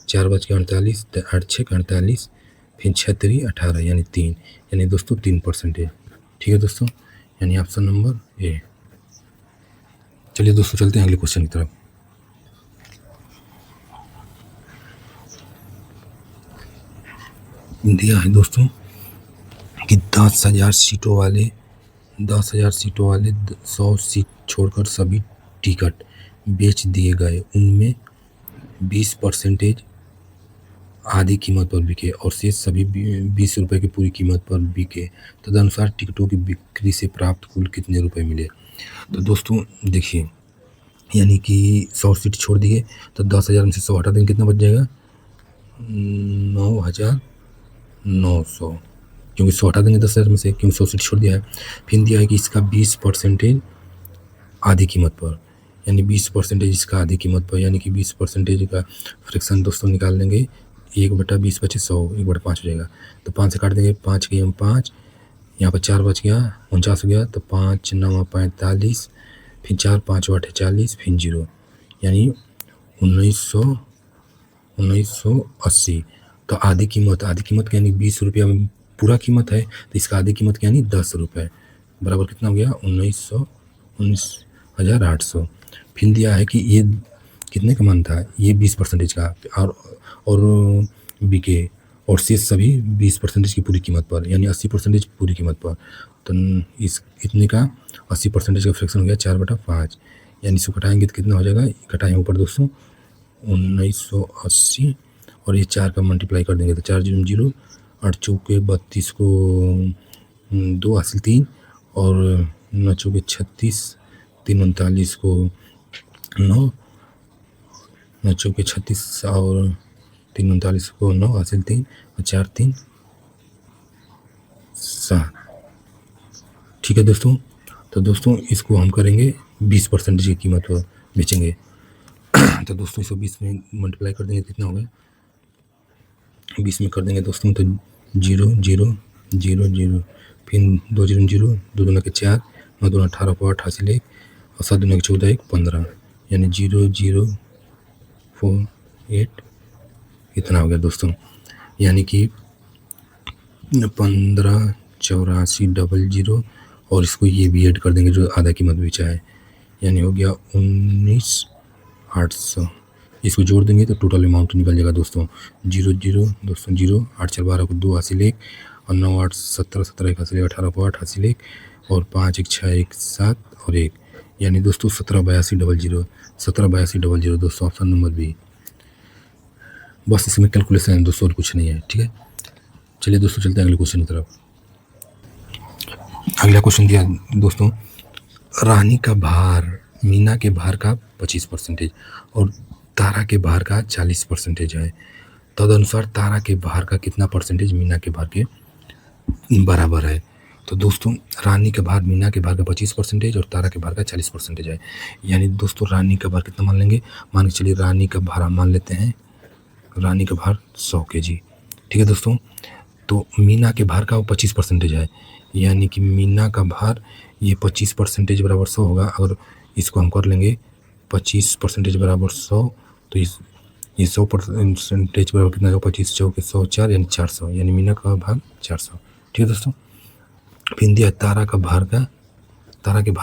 4 बज के 48, 8 6 के 48, फिर 6 3 18 यानी 3, यानी दोस्तों 3%। ठीक है दोस्तों, यानी ऑप्शन नंबर ए। चलिए दोस्तों चलते हैं अगले क्वेश्चन की तरफ। दिया है दोस्तों कि 10,000 सीटों वाले 100 सीट छोड़कर सभी टिकट बेच दिए गए, उनमें 20% आधी कीमत पर बिके और शेष सभी 20 रुपये की पूरी कीमत पर बिके। तदनुसार टिकटों की बिक्री से प्राप्त कुल कितने रुपए मिले? तो दोस्तों देखिए यानी कि 100 सीट छोड़ दिए तो 10,000 में से 100 हटा देंगे, कितना बच जाएगा? 9,900, क्योंकि 100 हटा देंगे 10,000 में से, क्योंकि 100 सीट छोड़ दिया है। फिर दिया है कि इसका 20% आधी कीमत पर, यानी 20% इसका आधी कीमत पर, यानी कि 20% का फ्रैक्शन दोस्तों निकाल लेंगे। 1/20 बचे 100, 1/5 हो जाएगा। तो 5 से काट देंगे, 5 के हम 5, यहाँ पर 4 बच गया, 49 हो गया। तो 5 9 45, फिर 4 5 8 40, फिर 0, यानी 1980। तो आधी कीमत यानी 20 रुपया में पूरा कीमत है, तो इसका आधी कीमत यानी 10 रुपये, बराबर कितना हो गया 19,800। फिर दिया है कि ये कितने का मान था, ये 20% का, और बिके और शेष सभी 20% की पूरी कीमत पर, यानी 80% पूरी कीमत पर। तो इस इतने का 80% का फ्रैक्शन हो गया 4/5, यानी इसको घटाएंगे तो कितना हो जाएगा, घटाएं ऊपर दोस्तों 1980, और ये 4 का मल्टीप्लाई कर देंगे तो 4 0 0, 8 चौके 32 को 2 हासिल 3, और 9 चौके 36, 3 39 को 9, 9 चौके 36 और 3 39 को 9 हासिल 3, और 4 3 7। ठीक है दोस्तों, तो दोस्तों इसको हम करेंगे 20% की कीमत पर बेचेंगे। तो दोस्तों इसको 20 में मल्टीप्लाई कर देंगे कितना होगा, 20 में कर देंगे दोस्तों तो 0 0 0 0, फिर 2 0 0, 2 दूना के 4, 9 दूना 18 को 8 हासिल 1, और 7 दूना के 14 1 15, यानी 0 0 4 8, इतना हो गया दोस्तों। यानी कि 15 84 00, और इसको ये भी ऐड कर देंगे जो आधा कीमत बेचा है, यानी हो गया 19,800। इसको जोड़ देंगे तो टोटल अमाउंट निकल जाएगा दोस्तों 0 0 दोस्तों 0, 8 4 12 को 2 हासिल 1, और 9 8 17 17 1 हासिल 1, 18 को 8 हासिल 1, और 5 1 6 1 7 और 1, यानी दोस्तों 178200, 178200 दोस्तों, ऑप्शन नंबर बी। बस इसमें कैलकुलेशन है दोस्तों, और कुछ नहीं है। ठीक है, चलिए दोस्तों चलते हैं अगले क्वेश्चन की तरफ। अगला क्वेश्चन दिया दोस्तों, रानी का भार मीना के भार का 25% और तारा के भार का 40% है, तदनुसार तारा के भार का कितना परसेंटेज मीना के भार के बराबर है। तो दोस्तों रानी का भार मीना के भार का 25% और तारा के भार का 40% है, यानी दोस्तों रानी का भार कितना मान लेंगे, मान के चलिए रानी का भार हम मान लेते हैं, रानी का भार 100 kg। ठीक है दोस्तों, तो मीना के भार का वो 25% है, यानी कि मीना का भार ये 25% बराबर 100 होगा। अगर इसको हम कर लेंगे 25% बराबर 100, तो ये 100% बराबर कितना होगा, 25 चौके 100 4, यानी 400, यानी मीना का भाग 400। ठीक है दोस्तों, फिर दिया तारा के भार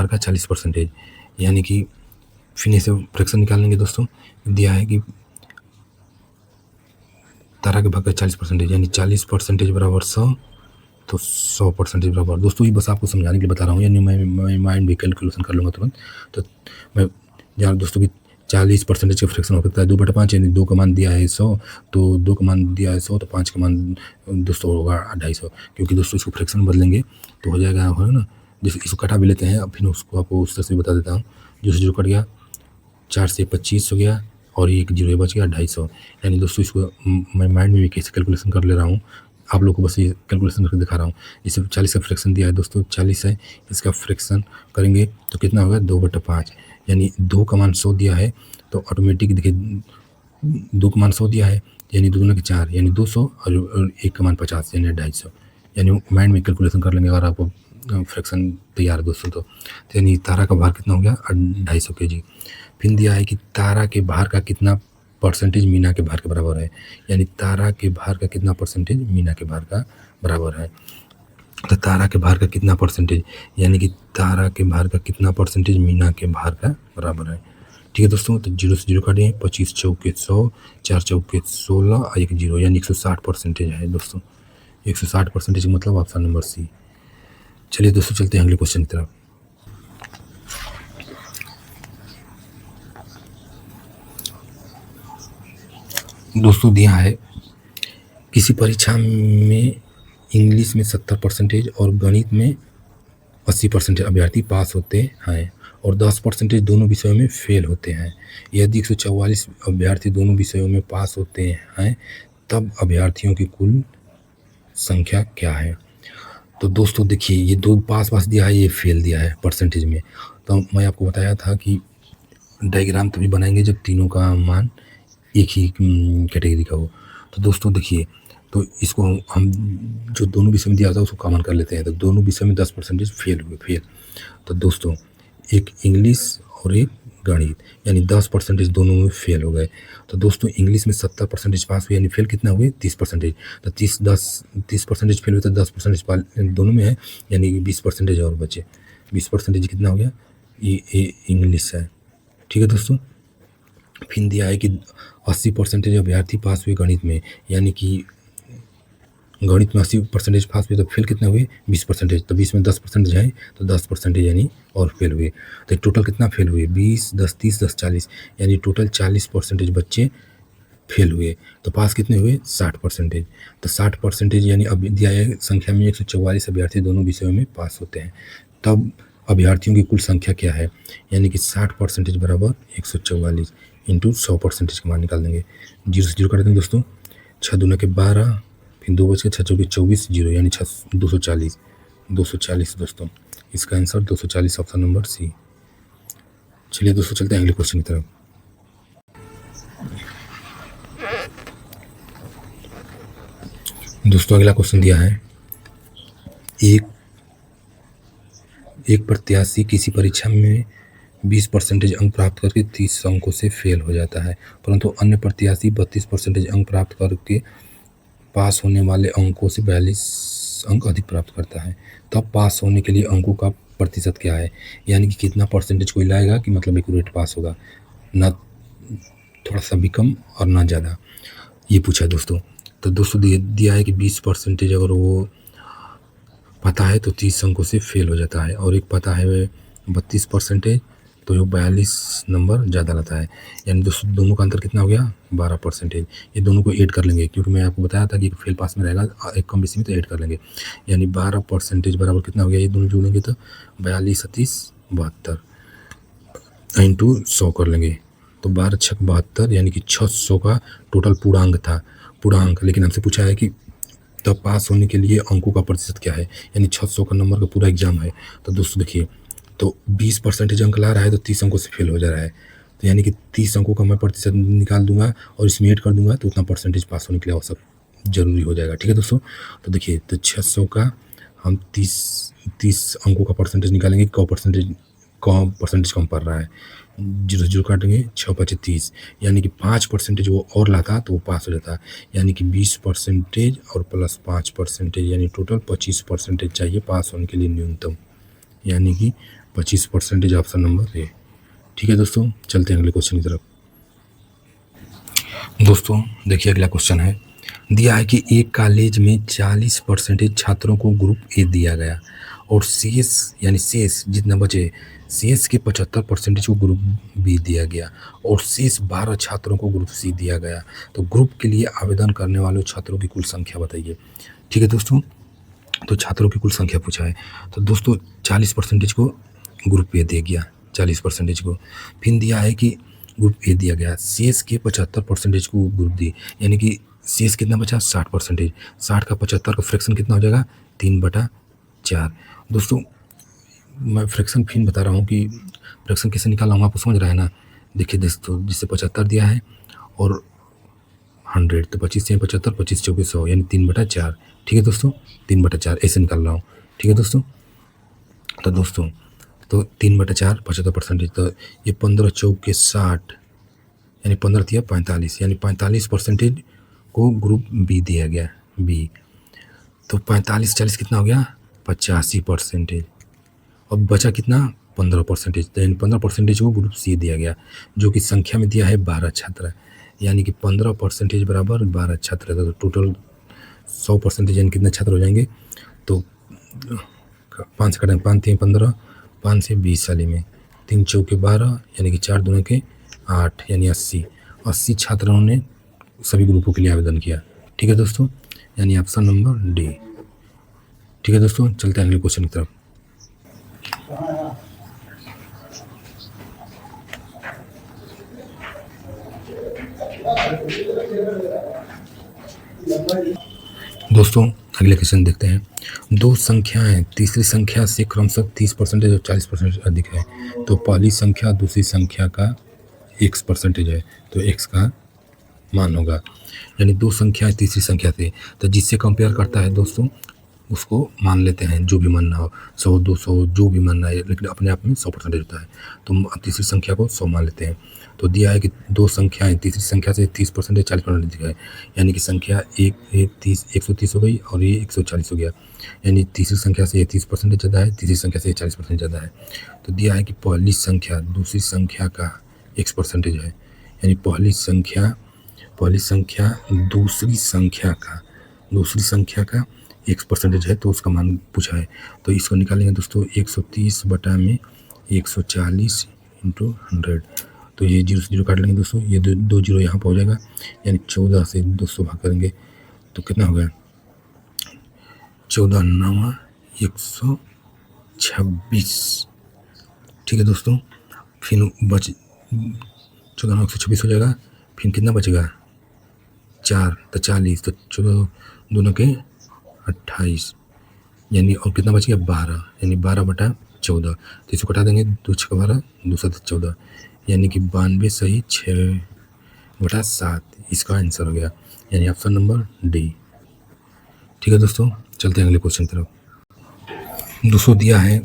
का 40%, यानी कि फिर से फ्रैक्शन निकाल लेंगे दोस्तों। दिया है कि तारा के भाग का 40%, यानी 40% बराबर 100, तो 100% बराबर दोस्तों, ये बस आपको समझाने के लिए बता रहा हूँ, यानी मैं माइंड भी कैलकुलेशन कर लूँगा तुरंत। तो मैं यार दोस्तों की 40% का फ्रैक्शन हो सकता है 2/5, यानी 2 का मान दिया है 100, तो 2 का मान दिया है 100, तो 5 का मान दोस्तों होगा 250, क्योंकि दोस्तों इसको फ्रैक्शन बदलेंगे तो हो जाएगा, है ना। जैसे इसको कटा भी लेते हैं, अब फिर उसको आपको उस तरह से बता देता हूँ। जो कट गया 4 से 25 हो गया, और एक 0 बच गया 250, यानी दोस्तों इसको मैं माइंड में भी कैसे कैलकुलेशन कर ले रहा हूँ, आप लोग को बस ये कैलकुलेशन करके दिखा रहा हूँ। जैसे 40 का फ्रैक्शन दिया है दोस्तों, 40 है, इसका फ्रैक्शन करेंगे तो कितना होगा 2/5, यानी 2 का मान 100 दिया है, तो ऑटोमेटिक देखिए 2 का मान 100 दिया है, यानी 2 दूना के 4, यानी 200, और 1 का मान 50, यानी 250, यानी माइंड में कैलकुलेशन कर लेंगे। अगर आपको फ्रैक्शन तैयार है दोस्तों, तो यानी तारा का भार कितना हो गया 250 kg। फिर दिया है कि तारा के भार का कितना परसेंटेज मीना के भार के बराबर है, यानी तारा के भार का कितना परसेंटेज मीना के भार का बराबर है। तो तारा के भार का कितना परसेंटेज, यानी कि तारा के भार का कितना परसेंटेज मीना के भार का बराबर है। ठीक है दोस्तों, तो 0 से 0 काटिए, 25 चौके 100, 4 चौके 16 और 1 0, यानी 160% है दोस्तों। 160% मतलब ऑप्शन नंबर सी। चलिए दोस्तों चलते हैं अगले क्वेश्चन की तरफ। दोस्तों दिया है किसी परीक्षा में इंग्लिश में 70% और गणित में 80% अभ्यर्थी पास होते हैं, और 10% दोनों विषयों में फेल होते हैं। यदि 144 अभ्यर्थी दोनों विषयों में पास होते हैं, तब अभ्यर्थियों की कुल संख्या क्या है। तो दोस्तों देखिए, ये 2 पास दिया है, ये फेल दिया है परसेंटेज में, तो मैं आपको बताया था कि डायग्राम तभी बनाएंगे जब तीनों का मान एक ही कैटेगरी का हो। तो दोस्तों देखिए, तो इसको हम जो दोनों विषय में दिया था उसको कॉमन कर लेते हैं। तो दोनों विषय में 10% फेल हुए, फेल। तो दोस्तों एक इंग्लिश और एक गणित, यानी 10% दोनों में फेल हो गए। तो दोस्तों इंग्लिश में 70% पास हुए, यानी फेल कितना हुए 30%। तो 30% फेल हुए तो 10% दोनों में है, यानी 20% और बचे। 20% कितना हो गया, ये इंग्लिश है। ठीक है दोस्तों, फिर दिया है कि 80% अभ्यर्थी पास हुए गणित में, यानी कि गणित में 80% पास हुए तो फेल कितना हुए 20%। तो 20 में 10% है तो 10% यानी और फेल हुए। तो टोटल कितना फेल हुए 20, 10, 30, 10, 40, यानी टोटल 40% बच्चे फेल हुए। तो पास कितने हुए 60%। तो 60% यानी अब दिया है संख्या में 144 अभ्यर्थी दोनों विषयों में पास होते हैं। तब अभ्यर्थियों की कुल संख्या क्या है, यानी कि 60% बराबर 144 इंटू 100% का मान निकाल देंगे। 0 से 0 कर देंगे दोस्तों, 6 दूना के 12, फिर 2 बच के 6 चौके 24, 0 यानी 240। 240 दोस्तों, इसका आंसर 240, ऑप्शन नंबर सी। चलिए दोस्तों चलते हैं अगले क्वेश्चन की तरफ। दोस्तों अगला क्वेश्चन दिया है, एक प्रत्याशी किसी परीक्षा में 20% अंक प्राप्त करके 30 अंकों से फेल हो जाता है, परंतु अन्य प्रत्याशी 32% अंक प्राप्त करके पास होने वाले अंकों से 42 अंक अधिक प्राप्त करता है। तब पास होने के लिए अंकों का प्रतिशत क्या है, यानी कि कितना परसेंटेज कोई लाएगा कि मतलब एक्यूरेट पास होगा, ना थोड़ा सा भी कम और ना ज़्यादा, ये पूछा है दोस्तों। तो दोस्तों दिया है कि 20% अगर वो पता है तो 30 अंकों से फेल हो जाता है, और एक पता है 32%, तो वो 42 नंबर ज़्यादा लाता है, यानी दोस्तों दोनों का अंतर कितना हो गया 12%। ये दोनों को ऐड कर लेंगे, क्योंकि मैं आपको बताया था कि फेल पास में रहेगा एक कम बेसी में, तो ऐड कर लेंगे, यानी 12% बराबर कितना हो गया, ये दोनों जोड़ेंगे तो 42, 30, 72 इंटू 100 कर लेंगे, तो 12 छक 72, यानी कि 600 का टोटल पूर्णांक था, पूर्णांक। लेकिन हमसे पूछा है कि तब पास होने के लिए अंकों का प्रतिशत क्या है, यानी 600 का नंबर का पूरा एग्जाम है। तो दोस्तों देखिए, तो 20% अंक ला रहा है तो 30 अंकों से फेल हो जा रहा है, तो यानी कि 30 अंकों का मैं प्रतिशत निकाल दूंगा और इसमें ऐड कर दूंगा, तो उतना परसेंटेज पास होने के लिए आवश्यक जरूरी हो जाएगा। ठीक है दोस्तों, तो देखिए, तो 600 का हम 30 अंकों का परसेंटेज निकालेंगे, परसेंटेज कम पड़ रहा है, 0 0 काटेंगे, 6 5 30, यानी कि 5% वो और लाता तो वो पास हो जाता, यानी कि 20% और प्लस 5%, यानी टोटल 25% चाहिए पास होने के लिए न्यूनतम, यानी कि 25% ऑप्शन नंबर ए। ठीक है दोस्तों, चलते हैं अगले क्वेश्चन की तरफ। दोस्तों देखिए अगला क्वेश्चन है, दिया है कि एक कॉलेज में 40% छात्रों को ग्रुप ए दिया गया और शेष यानी शेष जितना बचे, शेष के 75% को ग्रुप बी दिया गया और शेष 12 छात्रों को ग्रुप सी दिया गया। तो ग्रुप के लिए आवेदन करने वाले छात्रों की कुल संख्या बताइए। ठीक है दोस्तों, तो छात्रों की कुल संख्या पूछा है। तो दोस्तों 40% को ग्रुप ए दे गया, 40% को। फिर दिया है कि ग्रुप ए दिया गया, शेष के 75% को ग्रुप दी, यानी कि शेष कितना बचा 60%। 60 का 75 का फ्रैक्शन कितना हो जाएगा 3/4। दोस्तों मैं फ्रैक्शन फिर बता रहा हूँ कि फ्रैक्शन कैसे निकालना हूँ, आपको समझ रहा है ना। देखिए दोस्तों, जिससे 75 दिया है और 100, तो 25 से 75, 25 चौके 100, यानी 3/4। ठीक है दोस्तों, 3/4 ऐसे निकाल रहा हूँ। ठीक है दोस्तों, तो दोस्तों तो 3/4 75%, तो ये 15 चौके 60, यानी 15 दिया 45, यानी 45% को ग्रुप बी दिया गया, बी। तो 45 40 कितना हो गया 85%, और बचा कितना 15%, तो यानी 15% को ग्रुप सी दिया गया, जो कि संख्या में दिया है 12 छात्र, यानी कि 15% बराबर 12 छात्र। तो टोटल 100% यानी कितने छात्र हो जाएंगे, तो 5 से कटेंगे, 5 3 15, 5 से 20 साली में, 3 चौके 12, यानी कि 4 दूना के 8, यानी 80 छात्रों ने सभी ग्रुपों के लिए आवेदन किया। ठीक है दोस्तों, यानी ऑप्शन नंबर डी। ठीक है दोस्तों, चलते हैं अगले क्वेश्चन की तरफ। दोस्तों अगले क्वेश्चन देखते हैं, दो संख्याएं तीसरी संख्या से क्रमशः 30% और 40% अधिक है, तो पहली संख्या दूसरी संख्या का x% है, तो x का मान होगा। यानी दो संख्याएं तीसरी संख्या से, तो जिससे कंपेयर करता है दोस्तों उसको मान लेते हैं, जो भी मानना हो, 100 200 जो भी मानना है, लेकिन अपने आप में 100% होता है, तो तीसरी संख्या को 100 मान लेते हैं। तो दिया है कि दो संख्याएं तीसरी संख्या से 30% या 40% अधिक है, यानी कि संख्या 130 हो गई और ये 140 हो गया, यानी तीसरी संख्या से ये 30% ज़्यादा है, तीसरी संख्या से ये 40% ज़्यादा है। तो दिया है कि पहली संख्या दूसरी संख्या का x% है, यानी पहली संख्या दूसरी संख्या का x% है, तो उसका मान पूछा है। तो इसको निकालेंगे दोस्तों, 130 बटा में 140 इंटू 100, तो ये 0 से 0 काट लेंगे दोस्तों, ये दो जीरो यहाँ पर हो जाएगा, यानी 14 से 200 भाग करेंगे तो कितना होगा, 14 9 126। ठीक है दोस्तों, फिर 14 9 126 हो जाएगा, फिर कितना बचेगा 4, तो 40, तो 14 दोनों के 28, यानी और कितना बच गया 12, यानी 12 बटा 14, तो इसको कटा देंगे, 2 6 12 2 7 14, यानी कि 92 सही 6 बटा 7, इसका आंसर हो गया, यानी ऑप्शन नंबर डी। ठीक है दोस्तों, चलते हैं अगले क्वेश्चन की तरफ। दोस्तों दिया है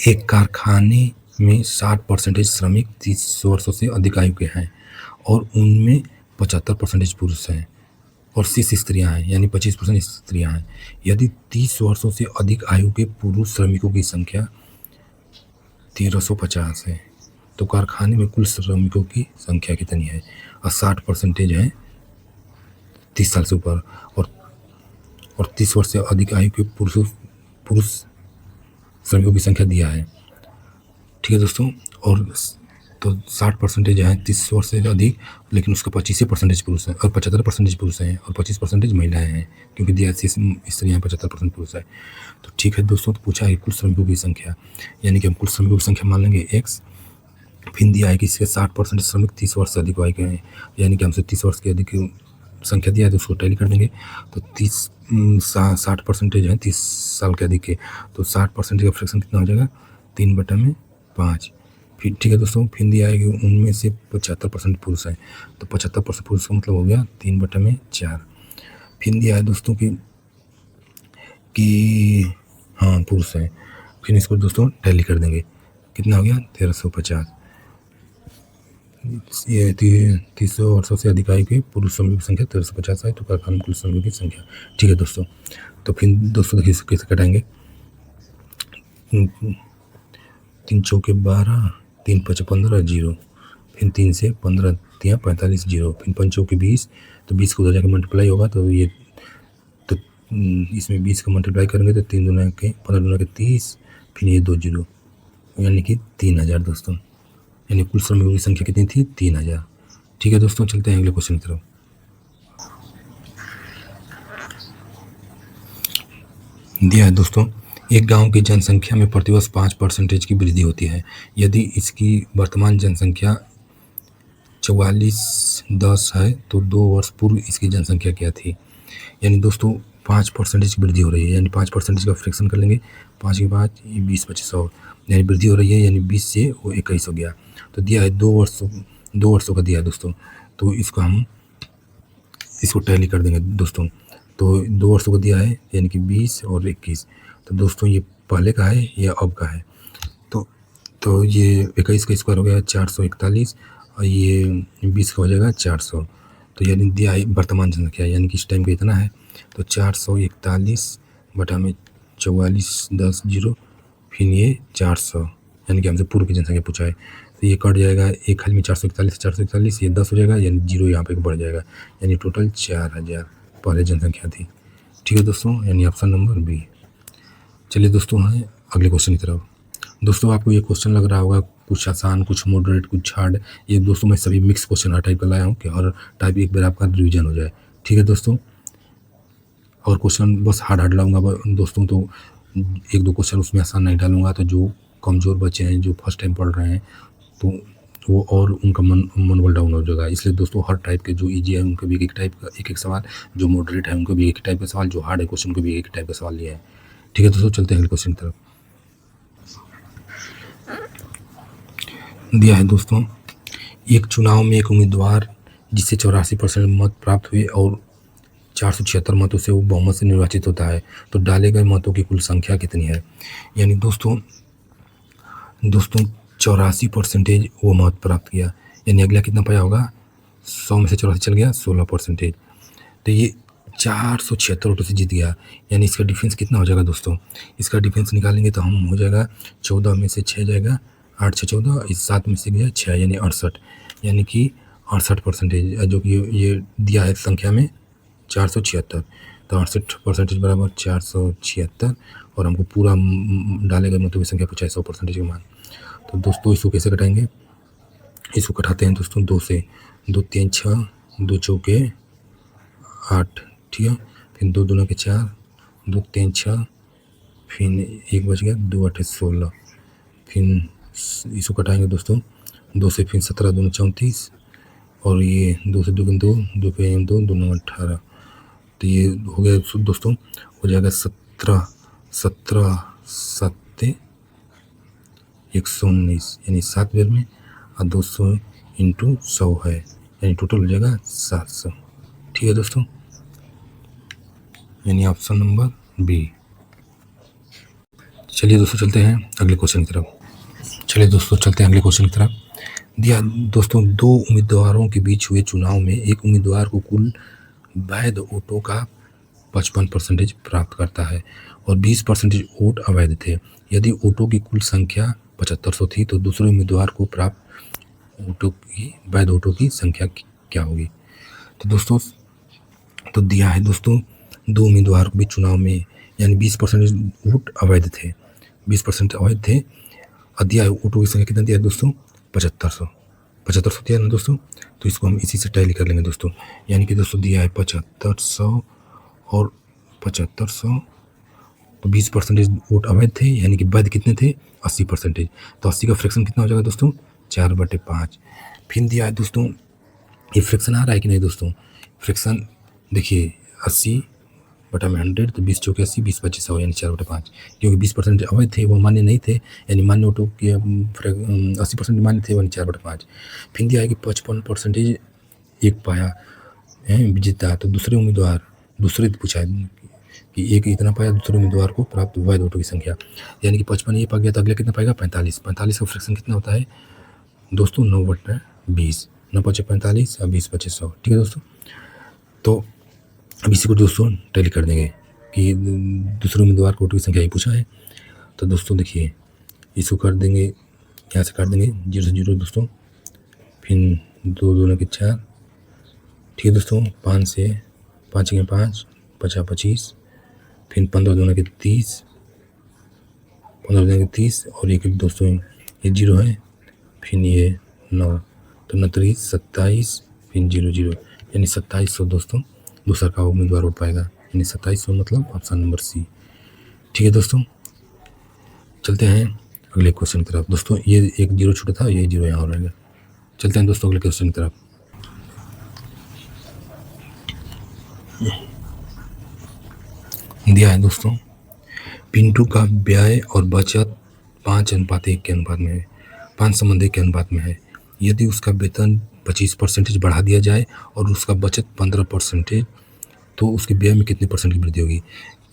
एक कारखाने में 60% श्रमिक 30 वर्षों से अधिक आयु के हैं और उनमें 75% पुरुष हैं और 30 स्त्रियां हैं, यानी 25% स्त्रियां हैं। यदि 30 वर्षों से अधिक आयु के पुरुष श्रमिकों की संख्या 1350 है, तो कारखाने में कुल श्रमिकों की संख्या कितनी है, और 60% है 30 साल से ऊपर, और 30 वर्ष से अधिक आयु के पुरुष श्रमिकों की संख्या दिया है। ठीक है दोस्तों, और तो 60% है 30 वर्ष से अधिक, लेकिन उसका 25% पुरुष है और 75% पुरुष हैं और 25% महिलाएं हैं, क्योंकि दिया स्त्रियाँ 75% पुरुष है। तो ठीक है दोस्तों, तो पूछा है कुल श्रमिकों की संख्या, यानी कि हम कुल श्रमिकों की संख्या मान लेंगे x, फिर दिया है कि इसके 60% श्रमिक 30 वर्ष से अधिक आयु के हैं, यानी कि हमसे 30 वर्ष के अधिक संख्या दिया है, तो उसको टैली कर देंगे, तो 60% है 30 साल के अधिक के, तो 60% का फ्रैक्शन कितना हो जाएगा 3/5। फिर ठीक है दोस्तों, फिर दिया है कि उनमें से 75% पुरुष हैं, तो 75% पुरुष का मतलब हो गया 3/4। फिर दिया है दोस्तों कि हाँ पुरुष हैं, फिर इसको दोस्तों टैली कर देंगे, कितना हो गया 1350। ये 30 वर्षों से अधिक आयु के पुरुष श्रमिकों की संख्या 1350 है, तो कारखाने कुल श्रमिकों की संख्या। ठीक है दोस्तों, तो फिर दोस्तों देखिए कैसे कटाएंगे, 3 चौके 12 3 5 15 0, फिर 3 से 15 3 45 0, फिर 5 चौके 20, तो 20 को उधर जाकर मल्टीप्लाई होगा, तो ये तो इसमें 20 का मल्टीप्लाई करेंगे तो 3 दूना के 15 दूना के 30, फिर ये 2 0, यानी कि 3000 दोस्तों, यानी कुल श्रमिकों की संख्या कितनी थी 3000। ठीक है दोस्तों, चलते हैं अगले क्वेश्चन की तरफ। दिया है दोस्तों, एक गांव की जनसंख्या में प्रतिवर्ष 5% की वृद्धि होती है, यदि इसकी वर्तमान जनसंख्या 4410 है, तो 2 वर्ष पूर्व इसकी जनसंख्या क्या थी। यानी दोस्तों 5% की वृद्धि हो रही है, यानी 5% का फ्रैक्शन कर लेंगे, 5 के 5 20 25 100, यानी वृद्धि हो रही है, यानी 20 से वो 21 हो गया। तो दिया है 2 वर्षों का दिया है दोस्तों, तो इसको टैली कर देंगे दोस्तों, तो 2 वर्षों का दिया है, यानी कि 20 और 21, तो दोस्तों ये पहले का है या अब का है, तो ये 21 का स्क्वायर हो गया 441 और ये 20 का हो जाएगा 400, तो यानी दिया है वर्तमान जनसंख्या, यानी कि इस टाइम का इतना है, तो 441 बटा में 44 10 0, फिर ये 400, यानी कि हमसे पूर्व की जनसंख्या पूछा है, तो ये कट जाएगा, एक खाली में 441 ये 10 हो जाएगा, यानी 0 यहाँ पे बढ़ जाएगा, यानी टोटल 4000 पहले जनसंख्या थी। ठीक है दोस्तों, यानी ऑप्शन नंबर बी। चलिए दोस्तों हैं अगले क्वेश्चन की तरफ। दोस्तों आपको ये क्वेश्चन लग रहा होगा कुछ आसान, कुछ मॉडरेट, कुछ हार्ड, ये दोस्तों मैं सभी मिक्स क्वेश्चन हर टाइप का लाया हूँ कि हर टाइप एक बार आपका रिविजन हो जाए। ठीक है दोस्तों, और क्वेश्चन बस हार्ड लाऊंगा दोस्तों, तो 1-2 क्वेश्चन उसमें आसान नहीं डालूंगा, तो जो कमज़ोर बच्चे हैं, जो फर्स्ट टाइम पढ़ रहे हैं, तो वो और उनका मनोबल डाउन हो जाएगा। इसलिए दोस्तों हर टाइप के जो ईजी है उनको भी एक टाइप का एक सवाल, जो मॉडरेट है उनको भी एक टाइप का सवाल, जो हार्ड है क्वेश्चन को भी एक टाइप का सवाल लिया है। ठीक है दोस्तों, चलते हैं अगले क्वेश्चन की तरफ। दिया है दोस्तों, एक चुनाव में एक उम्मीदवार जिससे 84% मत प्राप्त हुए और 476 मतों से वो बहुमत से निर्वाचित होता है, तो डाले गए मतों की कुल संख्या कितनी है? यानी दोस्तों 84% वो मत प्राप्त किया, यानी अगला कितना पाया होगा? 100 में से 84 चल गया, 16%। तो ये 476 वोटों से जीत गया, यानी इसका डिफरेंस कितना हो जाएगा दोस्तों? इसका डिफरेंस निकालेंगे तो हम हो जाएगा 14 में से 6 जाएगा, 8 6 14, इस 7 में से गया 6 यानी 68, यानी कि 68%, जो कि ये दिया है संख्या में 476। तो 68% बराबर 476, और हमको पूरा डाले गए मतों की संख्या पूछा है 100% का मान। तो दोस्तों इसको कैसे घटाएंगे? इसको घटाते हैं दोस्तों 2 से, 2 3 6, 2 चौके 8, ठीक है, फिर 2 दूना के 4, 2 3 6, फिर 1 बच गया, 2 8 16, फिर इसको कटाएंगे दोस्तों 2 से, फिर 17 दूना 34, और ये 2 से 2 2, 2 पे 2 2 9 18, तो ये हो गया दोस्तों, हो जाएगा 17 7 119, यानी 7 बेर में, और 200 इंटू 100 है, यानी टोटल हो जाएगा 700। ठीक है दोस्तों, यानी ऑप्शन नंबर बी। चलिए दोस्तों चलते हैं अगले क्वेश्चन की तरफ। दिया दोस्तों, 2 उम्मीदवारों के बीच हुए चुनाव में एक उम्मीदवार को कुल वैध वोटों का 55% प्राप्त करता है और 20% वोट अवैध थे। यदि वोटों की कुल संख्या 7500 थी तो दूसरे उम्मीदवार को प्राप्त वैध वोटों की संख्या क्या होगी? तो दोस्तों तो दिया है दोस्तों, 2 उम्मीदवार के बीच चुनाव में यानी 20% वोट अवैध थे, 20% अवैध थे, और दिया है वोटों की संख्या कितना दिया है दोस्तों? 7500 दिया ना दोस्तों। तो इसको हम इसी से टैली कर लेंगे दोस्तों, यानी कि दोस्तों दिया है 7500 और 7500, तो 20% वोट अवैध थे, यानी कि वैध कितने थे? 80%। तो 80 का फ्रैक्शन कितना हो जाएगा दोस्तों? 4/5। फिर दिया है दोस्तों, ये फ्रैक्शन आ रहा है कि नहीं दोस्तों? फ्रैक्शन देखिए 80/100, तो 20 चौके 80, 20 25 100, यानी 4/5, क्योंकि 20% अवैध थे, वो मान्य नहीं थे, यानी मान्य वोटों के 80% मान्य थे, यानी 4/5। फिर दिया है कि 55% एक पाया है जीता, तो दूसरे पूछा है कि एक इतना पाया दूसरे उम्मीदवार को प्राप्त वैध वोटों की संख्या, यानी कि 55 ये पा गया, तो अगला कितना पाएगा? 45। 45 का फ्रैक्शन कितना होता है दोस्तों? 9/20, 9 5 45 और 20 25 100। ठीक है दोस्तों, तो अब इसी को दोस्तों टैली कर देंगे कि दूसरे उम्मीदवार को वोटों की संख्या ही पूछा है। तो दोस्तों देखिए इसको कर देंगे, यहाँ से काट देंगे 0 से 0 दोस्तों, फिर 2 2 के 4, ठीक है दोस्तों, 5 से 5 के 5, 50 25, फिर 15 2 के 30, 15 2 के 30, और एक दोस्तों ये 0 है, फिर ये 9, तो 29 27, फिर 0 0, यानी 2700 दोस्तों दूसरा का उम्मीदवार वोट पाएगा, यानी 2700 मतलब ऑप्शन नंबर सी। ठीक है दोस्तों, चलते हैं अगले क्वेश्चन की तरफ। दोस्तों ये एक 0 छूटा था, ये 0 यहाँ रहेगा। चलते हैं दोस्तों अगले क्वेश्चन की तरफ। दिया है दोस्तों, पिंटू का व्यय और बचत 5:1 के अनुपात में है, 5:1 के अनुपात में है। यदि उसका वेतन 25% बढ़ा दिया जाए और उसका बचत 15%, तो उसके व्यय में कितने % की वृद्धि होगी?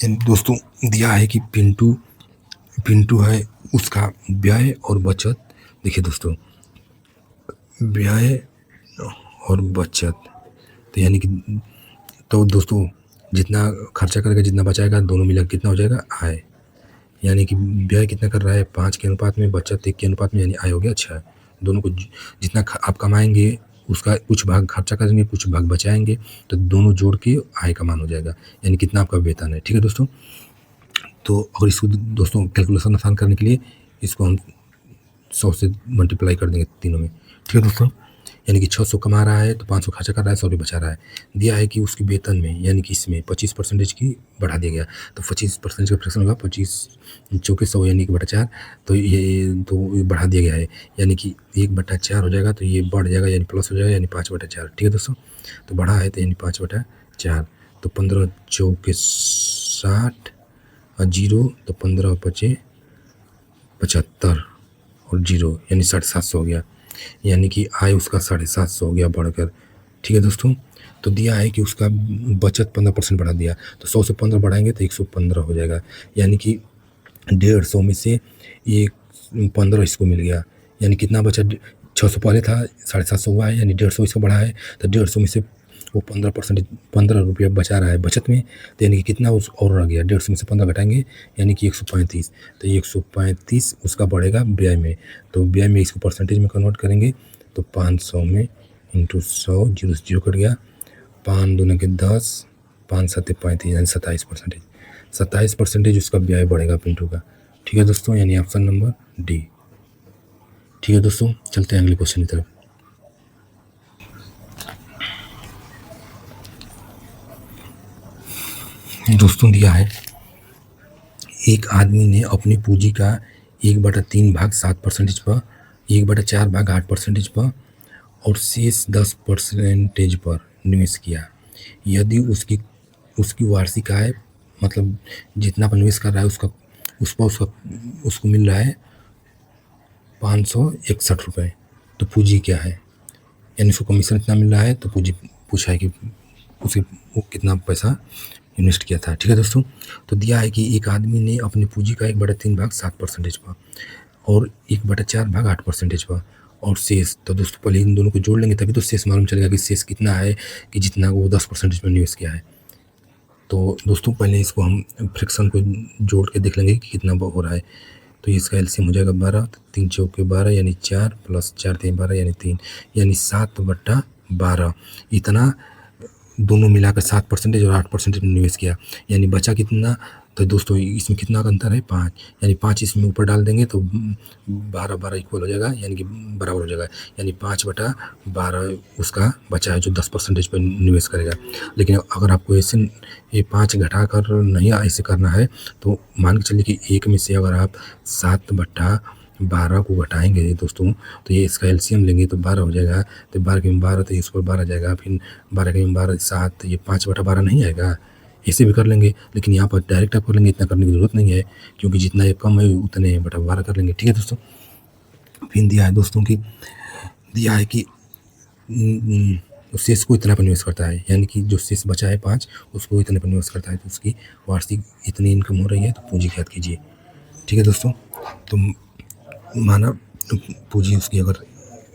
दोस्तों दिया है कि पिंटू है, उसका व्यय और बचत, देखिए दोस्तों व्यय और बचत, तो यानी कि तो दोस्तों जितना खर्चा करेगा जितना बचाएगा दोनों मिलकर कितना हो जाएगा? आय। यानी कि व्यय कितना कर रहा है? 5 के अनुपात में, बचत 1 के अनुपात में, यानी आय हो गया 6। दोनों को जितना आप कमाएंगे उसका कुछ भाग खर्चा करेंगे, कुछ भाग बचाएंगे, तो दोनों जोड़ के आय का मान हो जाएगा, यानी कितना आपका वेतन है। ठीक है दोस्तों, तो और इसको दोस्तों कैलकुलेशन आसान करने के लिए इसको हम 100 से मल्टीप्लाई कर देंगे तीनों में। ठीक है दोस्तों, यानी कि 600 कमा रहा है तो 500 खर्चा कर रहा है, 100 रुपये बचा रहा है। दिया है कि उसकी वेतन में यानी कि इसमें 25% की बढ़ा दिया गया, तो 25% का फ्रैक्शन होगा 25 चौके 100 यानी कि बटा 4, तो ये बढ़ा दिया गया है यानी कि 1/4 हो जाएगा, तो ये बढ़ जाएगा यानी प्लस हो जाएगा यानी 5/4। ठीक है दोस्तों, तो बढ़ा है तो यानी 5/4, तो 15 चौके 60 और 0, तो 15 बचे 75 और 0 यानी 750 हो गया, यानी कि आय उसका 750 हो गया बढ़कर। ठीक है दोस्तों, तो दिया है कि उसका बचत 15% बढ़ा दिया, तो 100 से 15 बढ़ाएंगे तो 115 हो जाएगा, यानी कि 150 में से ये 15 इसको मिल गया, यानी कितना बचा, 600 पहले था 750 हुआ है, यानी 150 इसको बढ़ा है, तो 150 में से वो 15% 15 रुपये बचा रहा है बचत में, तो यानी कि कितना उस और रह गया, 150 में से 15 घटाएंगे यानी कि 135, तो 135 उसका बढ़ेगा व्यय में, तो व्यय में इसको परसेंटेज में कन्वर्ट करेंगे तो 500 में इंटू 100, 0 से 0 कट गया, 5 दूना के 10, 5 7 35 यानी 27%, 27% उसका व्यय बढ़ेगा पिंटू का। ठीक है दोस्तों, यानी ऑप्शन नंबर डी। ठीक है दोस्तों, चलते हैं अगले क्वेश्चन की तरफ। दोस्तों दिया है एक आदमी ने अपनी पूंजी का 1/3 भाग 7% पर, 1/4 भाग 8% पर और शेष 10% पर निवेश किया। यदि उसकी वार्षिक आय मतलब जितना पर निवेश कर रहा है उसको मिल रहा है 561 रुपये, तो पूंजी क्या है, यानी उसको कमीशन इतना मिल रहा है, तो पूंजी पूछा है कि वो कितना पैसा इन्वेस्ट किया था। ठीक है दोस्तों, तो दिया है कि एक आदमी ने अपनी पूंजी का 1/3 भाग 7% पर और 1/4 भाग 8% पर और शेष, तो दोस्तों पहले इन दोनों को जोड़ लेंगे तभी तो शेष मालूम चलेगा कि शेष कितना है, कि जितना वो 10% में निवेश किया है। तो दोस्तों पहले इसको हम फ्रैक्शन को जोड़ के देख लेंगे कि कितना हो रहा है, तो इसका एलसीएम हो जाएगा 12, 3 चौके 12 यानी 4 प्लस 4 3 12 यानी 3 यानी 7/12, इतना दोनों मिलाकर 7% और 8% में निवेश किया, यानी बचा कितना, तो दोस्तों इसमें कितना का अंतर है 5, यानी 5 इसमें ऊपर डाल देंगे तो 12 इक्वल हो जाएगा, यानी कि बराबर हो जाएगा, यानी 5/12 उसका बचा है जो 10% पर निवेश करेगा। लेकिन अगर आपको ऐसे ये 5 घटा कर नहीं ऐसे करना है तो मान के चलिए कि एक में से अगर आप 7/12 को घटाएंगे दोस्तों, तो ये इसका एलसीएम लेंगे तो 12 हो जाएगा, तो 12 के 12 तो इस पर 12 जाएगा, फिर 12 के 12 7, ये 5/12 नहीं आएगा, ऐसे भी कर लेंगे, लेकिन यहाँ पर डायरेक्ट आप कर लेंगे, इतना करने की ज़रूरत नहीं है क्योंकि जितना ये कम है उतने बटा 12 कर लेंगे। ठीक है दोस्तों, फिर दिया है दोस्तों कि दिया है कि शेष को इतना पर निवेश करता है, यानी कि जो शेष बचा है 5 उसको इतने पर निवेश करता है, तो उसकी वार्षिक इतनी इनकम हो रही है, तो पूंजी ज्ञात कीजिए। ठीक है दोस्तों, तो माना पूंजी उसकी अगर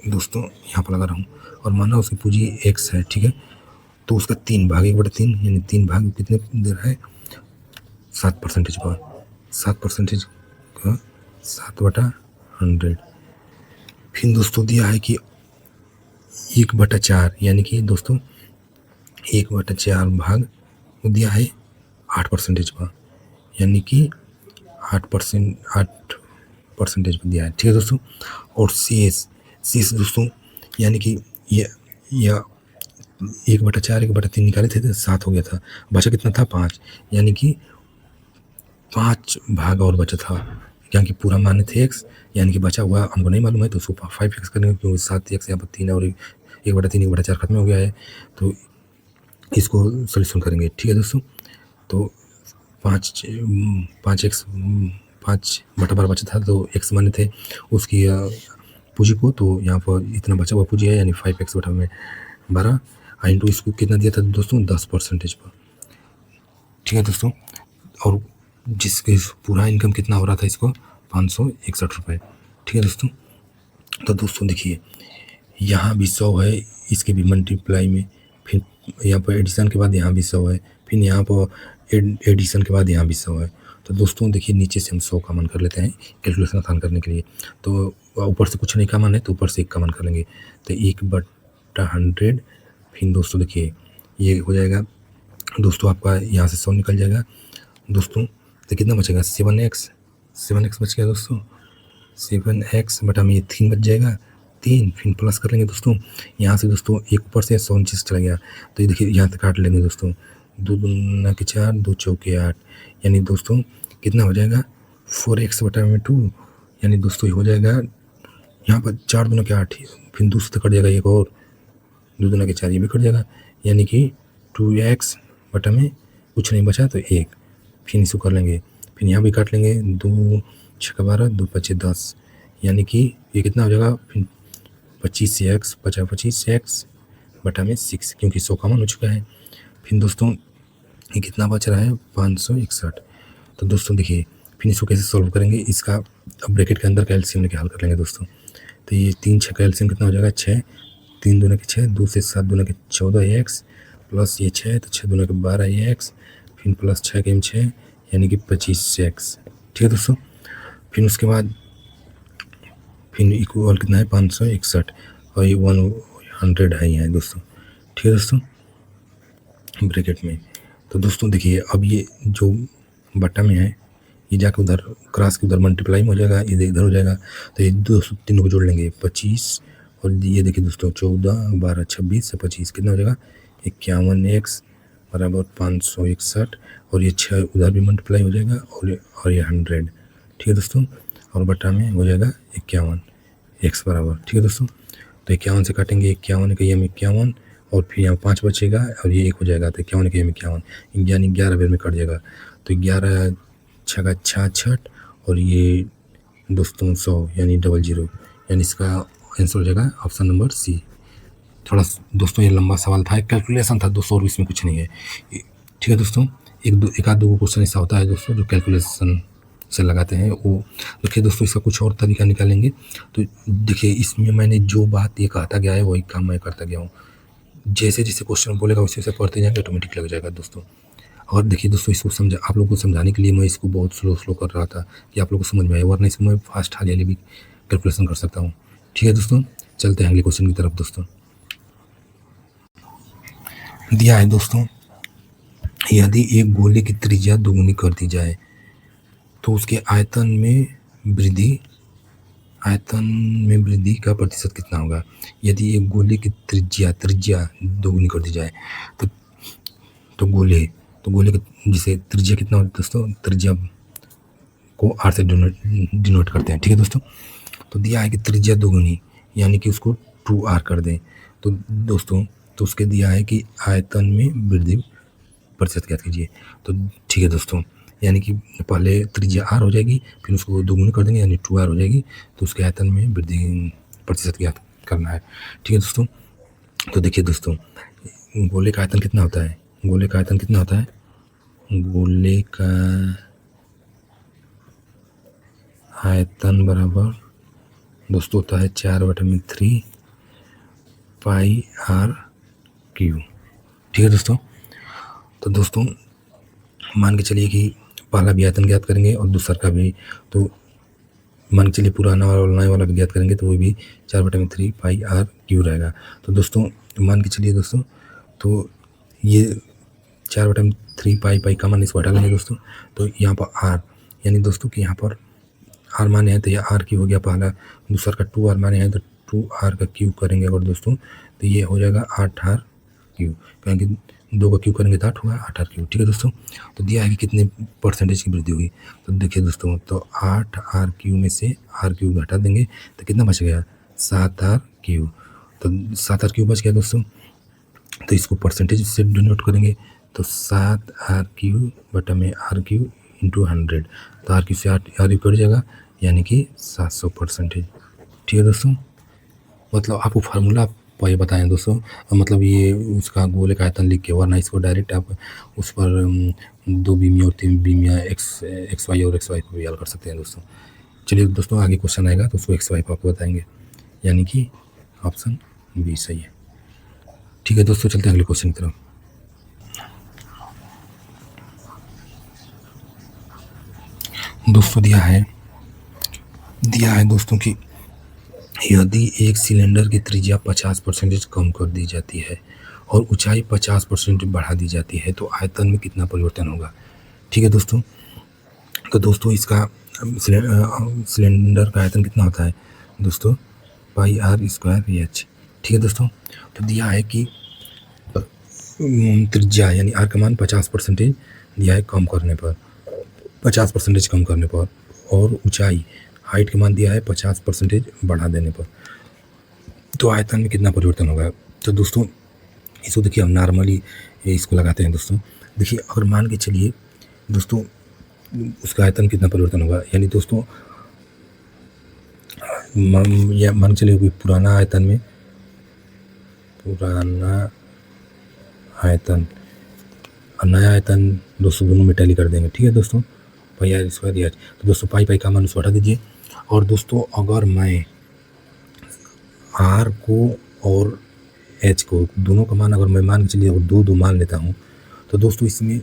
दोस्तों यहाँ पर लगा रहा हूँ और माना उसकी पूंजी x है, ठीक है, तो उसका 3 भाग 1/3 यानी 3 भाग कितने दे रहा है 7% पर, 7% का 7/100। फिर दोस्तों दिया है कि 1/4 यानी कि दोस्तों 1/4 भाग दिया है 8% पर, यानी कि 8% पर दिया है। ठीक है दोस्तों, और शेष दोस्तों यानी कि ये 1/4 1/3 निकाले थे तो 7 हो गया था, बचा कितना था 5, यानी कि 5 भाग और बचा था, यानी कि पूरा माने थे x, यानी कि बचा हुआ हमको नहीं मालूम है तो उसको 5x करेंगे क्योंकि 7x यहाँ पर 3 और 1/3 1/4 खत्म हो गया है, तो इसको सोल्यूशन करेंगे। ठीक है दोस्तों, तो 5x 5/12 बचा था, तो x माने थे उसकी पूंजी को, तो यहाँ पर इतना बचा हुआ पूंजी है यानी 5x/12 इंटू इसको कितना दिया था दोस्तों 10% पर। ठीक है दोस्तों, और जिसके पूरा इनकम कितना हो रहा था इसको 561 रुपये। ठीक है दोस्तों, तो दोस्तों देखिए यहाँ भी 100 है, इसके भी मल्टीप्लाई में, फिर यहाँ पर एडिशन के बाद यहाँ भी 100 है, फिर यहाँ पर एडिशन के बाद यहाँ भी 100 है, तो दोस्तों देखिए नीचे से हम 100 कॉमन कर लेते हैं कैलकुलेशन आसान करने के लिए, तो ऊपर से कुछ नहीं कॉमन है तो ऊपर से 1 कॉमन कर लेंगे, तो 1/100, फिर दोस्तों देखिए ये हो जाएगा दोस्तों आपका यहाँ से 100 निकल जाएगा दोस्तों, तो कितना बचेगा 7x बच गया दोस्तों, 7x बटा में ये 3 बच जाएगा, 3 फिर प्लस कर लेंगे दोस्तों। यहाँ से दोस्तों एक ऊपर से 100 नीचे से चला गया, तो ये देखिए यहाँ तक काट लेंगे दोस्तों। 2 दूना के 4, 2 चौके 8, यानी दोस्तों कितना हो जाएगा 4x/2, यानी दोस्तों ये हो जाएगा यहाँ पर 4 दूना के 8, फिर दूसरे कट जाएगा एक और, 2 दूना के 4 ये भी कट जाएगा, यानी कि 2x बटा में कुछ नहीं बचा तो 1, फिर इसको कर लेंगे, फिर यहाँ भी काट लेंगे, 2 6 12, 2 5 10, यानी कि ये कितना हो जाएगा फिर 25x बचा 25x बटा में 6, क्योंकि 100 कॉमन हो चुका है। फिर दोस्तों ये कितना बच रहा है 561। तो दोस्तों देखिए फिर इसको कैसे सॉल्व करेंगे, इसका ब्रैकेट के अंदर का एलसीएम लेके हल कर लेंगे दोस्तों। तो ये 3 6 का एलसीएम कितना हो जाएगा 6, 3 दूना के 6, 2 से 7 दूना के 14x प्लस ये 6, तो 6 दूना के 12x, फिर प्लस 6 के 6, यानी कि 25x। ठीक है दोस्तों, फिर उसके बाद फिर इक्वल कितना है 561 और ये 100 है यहाँ दोस्तों। ठीक है दोस्तों ब्रैकेट में। तो दोस्तों देखिए अब ये जो बटा में है ये जाकर उधर क्रॉस के उधर मल्टीप्लाई में हो जाएगा, ये इधर हो जाएगा, तो ये दोस्तों तीनों को जोड़ लेंगे 25 और ये देखिए दोस्तों 14 12 26 से 25 कितना हो जाएगा 51x बराबर 561 और ये 6 उधर भी मल्टीप्लाई हो जाएगा और ये 100। ठीक है दोस्तों, और बटा में हो जाएगा 51x बराबर। ठीक है दोस्तों, तो 51 से काटेंगे 51 का ये 51 और फिर यहाँ 5 बचेगा और ये 1 हो जाएगा, तो 51 का ये 51 यानी 11 बेर में कट जाएगा, तो 11 6 का 66 और ये दोस्तों 100 यानी 00, यानी इसका आंसर हो जाएगा ऑप्शन नंबर सी। थोड़ा दोस्तों ये लंबा सवाल था, कैलकुलेशन था दोस्तों और इसमें कुछ नहीं है। ठीक है दोस्तों, एक आध दो क्वेश्चन ऐसा होता है दोस्तों जो कैलकुलेशन से लगाते हैं, वो देखिए दोस्तों इसका कुछ और तरीका निकालेंगे। तो देखिए इसमें मैंने जो बात ये कहता गया है वही काम मैं करता गया हूँ, जैसे जैसे क्वेश्चन बोलेगा वैसे वैसे पढ़ते जाएंगे, ऑटोमेटिक लग जाएगा दोस्तों। और देखिए दोस्तों इसको आप लोगों को समझाने के लिए मैं इसको बहुत स्लो कर रहा था कि आप लोगों को समझ में आए, वरना इसमें मैं फास्ट हाली भी कैलकुलेशन कर सकता हूँ। ठीक है दोस्तों, चलते हैं अगले क्वेश्चन की तरफ। दोस्तों दिया है दोस्तों, यदि एक गोले की त्रिज्या दोगुनी कर दी जाए तो उसके आयतन में वृद्धि का प्रतिशत कितना होगा। यदि एक गोले की त्रिज्या दोगुनी कर दी जाए तो गोले की जिसे त्रिज्या कितना होता है दोस्तों, त्रिज्या को r से डिनोट करते हैं। ठीक है दोस्तों, तो दिया है कि त्रिज्या दोगुनी यानी कि उसको 2r कर दें, तो दोस्तों तो उसके दिया है कि आयतन में वृद्धि प्रतिशत ज्ञात कीजिए। तो ठीक है दोस्तों, यानी कि पहले त्रिज्या r हो जाएगी, फिर उसको दोगुनी कर देंगे यानी 2r हो जाएगी, तो उसके आयतन में वृद्धि प्रतिशत ज्ञात करना है। ठीक है दोस्तों, तो देखिए दोस्तों गोले का आयतन कितना होता है, गोले का आयतन बराबर दोस्तों होता है 4/3 पाई r क्यू। ठीक है दोस्तों, तो दोस्तों मान के चलिए कि पहला भी आयतन ज्ञात करेंगे और दूसरा का भी, तो मान के चलिए पुराना वाला नया वाला भी ज्ञात करेंगे तो वो भी 4/3 पाई r क्यू रहेगा। तो दोस्तों मान के चलिए दोस्तों, तो ये 4/3 पाई कॉमन इसको हटा लेंगे दोस्तों, तो यहाँ पर r यानी दोस्तों कि यहाँ पर r माने हैं तो यह r क्यू हो गया पहला, दूसरा का 2r माने हैं तो 2r का क्यू करेंगे अगर दोस्तों, तो ये हो जाएगा 8r क्यू, क्योंकि 2 का क्यू करेंगे तो 8 होगा 8r क्यू। ठीक है दोस्तों, तो दिया है कि कितने परसेंटेज की वृद्धि होगी। तो देखिए दोस्तों, तो 8r क्यू में से r क्यू घटा देंगे तो कितना बच गया 7r क्यू, तो 7r क्यू बच गया दोस्तों। तो इसको परसेंटेज से डिनोट करेंगे, तो 7r क्यू बटा में r क्यू इंटू 100, तो r क्यू से r कट जाएगा यानी कि 700%। ठीक है दोस्तों, मतलब आपको फार्मूला ये बताएं दोस्तों, मतलब ये उसका गोले का आयतन लिख के, वरना इसको डायरेक्ट आप उस पर 2 बीमिया और 3 बीमिया एक्स वाई और एक्स वाई को भी हल कर सकते हैं दोस्तों। चलिए दोस्तों आगे क्वेश्चन आएगा तो उसको एक्स वाई को आपको बताएंगे, यानी कि ऑप्शन बी सही है। ठीक है दोस्तों, चलते हैं अगले क्वेश्चन की तरफ। दोस्तों दिया है दोस्तों कि यदि एक सिलेंडर की त्रिज्या 50% कम कर दी जाती है और ऊंचाई 50% बढ़ा दी जाती है तो आयतन में कितना परिवर्तन होगा। ठीक है दोस्तों, तो दोस्तों इसका सिलेंडर का आयतन कितना होता है दोस्तों, पाई आर स्क्वायर एच। ठीक है दोस्तों, तो दिया है कि त्रिज्या यानी आर का मान 50% दिया है कम करने पर, 50% कम करने पर, और ऊंचाई हाइट का मान दिया है 50% बढ़ा देने पर, तो आयतन में कितना परिवर्तन होगा। तो दोस्तों इसको देखिए हम नॉर्मली इसको लगाते हैं दोस्तों। देखिए अगर मान के चलिए दोस्तों उसका आयतन कितना परिवर्तन होगा, यानी दोस्तों मान के चलिए कि पुराना आयतन और नया आयतन दोस्तों दोनों में टैली कर देंगे। ठीक है दोस्तों, पाई आर स्क्वायर एच। तो दोस्तों पाई का मान उसको हटा दीजिए, और दोस्तों अगर मैं आर को और एच को दोनों का मान अगर मैं मान के चलिए अगर दो मान लेता हूँ, तो दोस्तों इसमें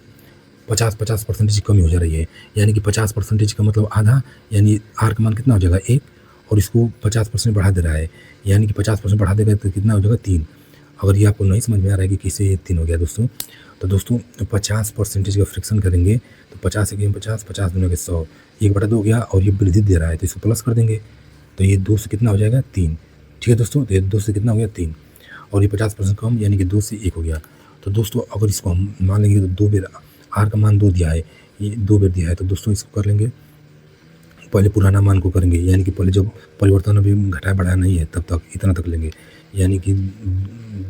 50% कमी हो जा रही है, यानी कि 50% का मतलब आधा, यानी आर का मान कितना हो जाएगा 1, और इसको 50% बढ़ा दे रहा है, यानी कि 50% बढ़ा देगा तो कितना हो जाएगा 3। अगर ये आपको नहीं समझ में आ रहा है कि कैसे ये 3 हो गया दोस्तों, तो दोस्तों 50% का फ्रिक्शन करेंगे तो 50 एक 50, 50 दूना के 100, 1/2 हो गया, और ये वृद्धि दे रहा है तो इसको प्लस कर देंगे, तो ये 2 से कितना हो जाएगा 3। ठीक है दोस्तों, तो ये 2 से कितना हो गया 3, और ये 50% कम यानी कि 2 से 1 हो गया। तो दोस्तों अगर इसको हम मान लेंगे तो 2 बेर आर का मान 2 दिया है, ये 2 बेर दिया है, तो दोस्तों इसको कर लेंगे, पहले पुराना मान को करेंगे, यानी कि पहले जब परिवर्तन अभी घटाया बढ़ाया नहीं है तब तक इतना तक लेंगे, यानी कि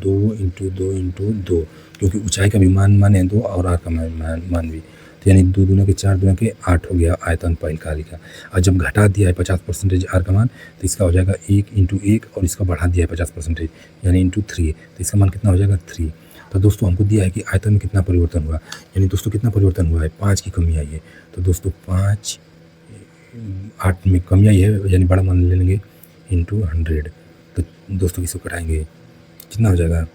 2 × 2 × 2, क्योंकि ऊंचाई का भी मान है 2 और आर का मान भी, तो यानी 2 दूना के 4 दूना के 8 हो गया आयतन पाई कार्य का। और जब घटा दिया है 50% आर का मान, तो इसका हो जाएगा 1 × 1, और इसका बढ़ा दिया है 50% यानी ×3, तो इसका मान कितना हो जाएगा 3। तो दोस्तों हमको दिया है कि आयतन में कितना परिवर्तन हुआ, यानी दोस्तों कितना परिवर्तन हुआ है 5 की कमी आई है, तो दोस्तों 5 8 में कमी आई है, यानी बड़ा मान ले लेंगे ×100। तो दोस्तों इसको कटाएंगे कितना हो जाएगा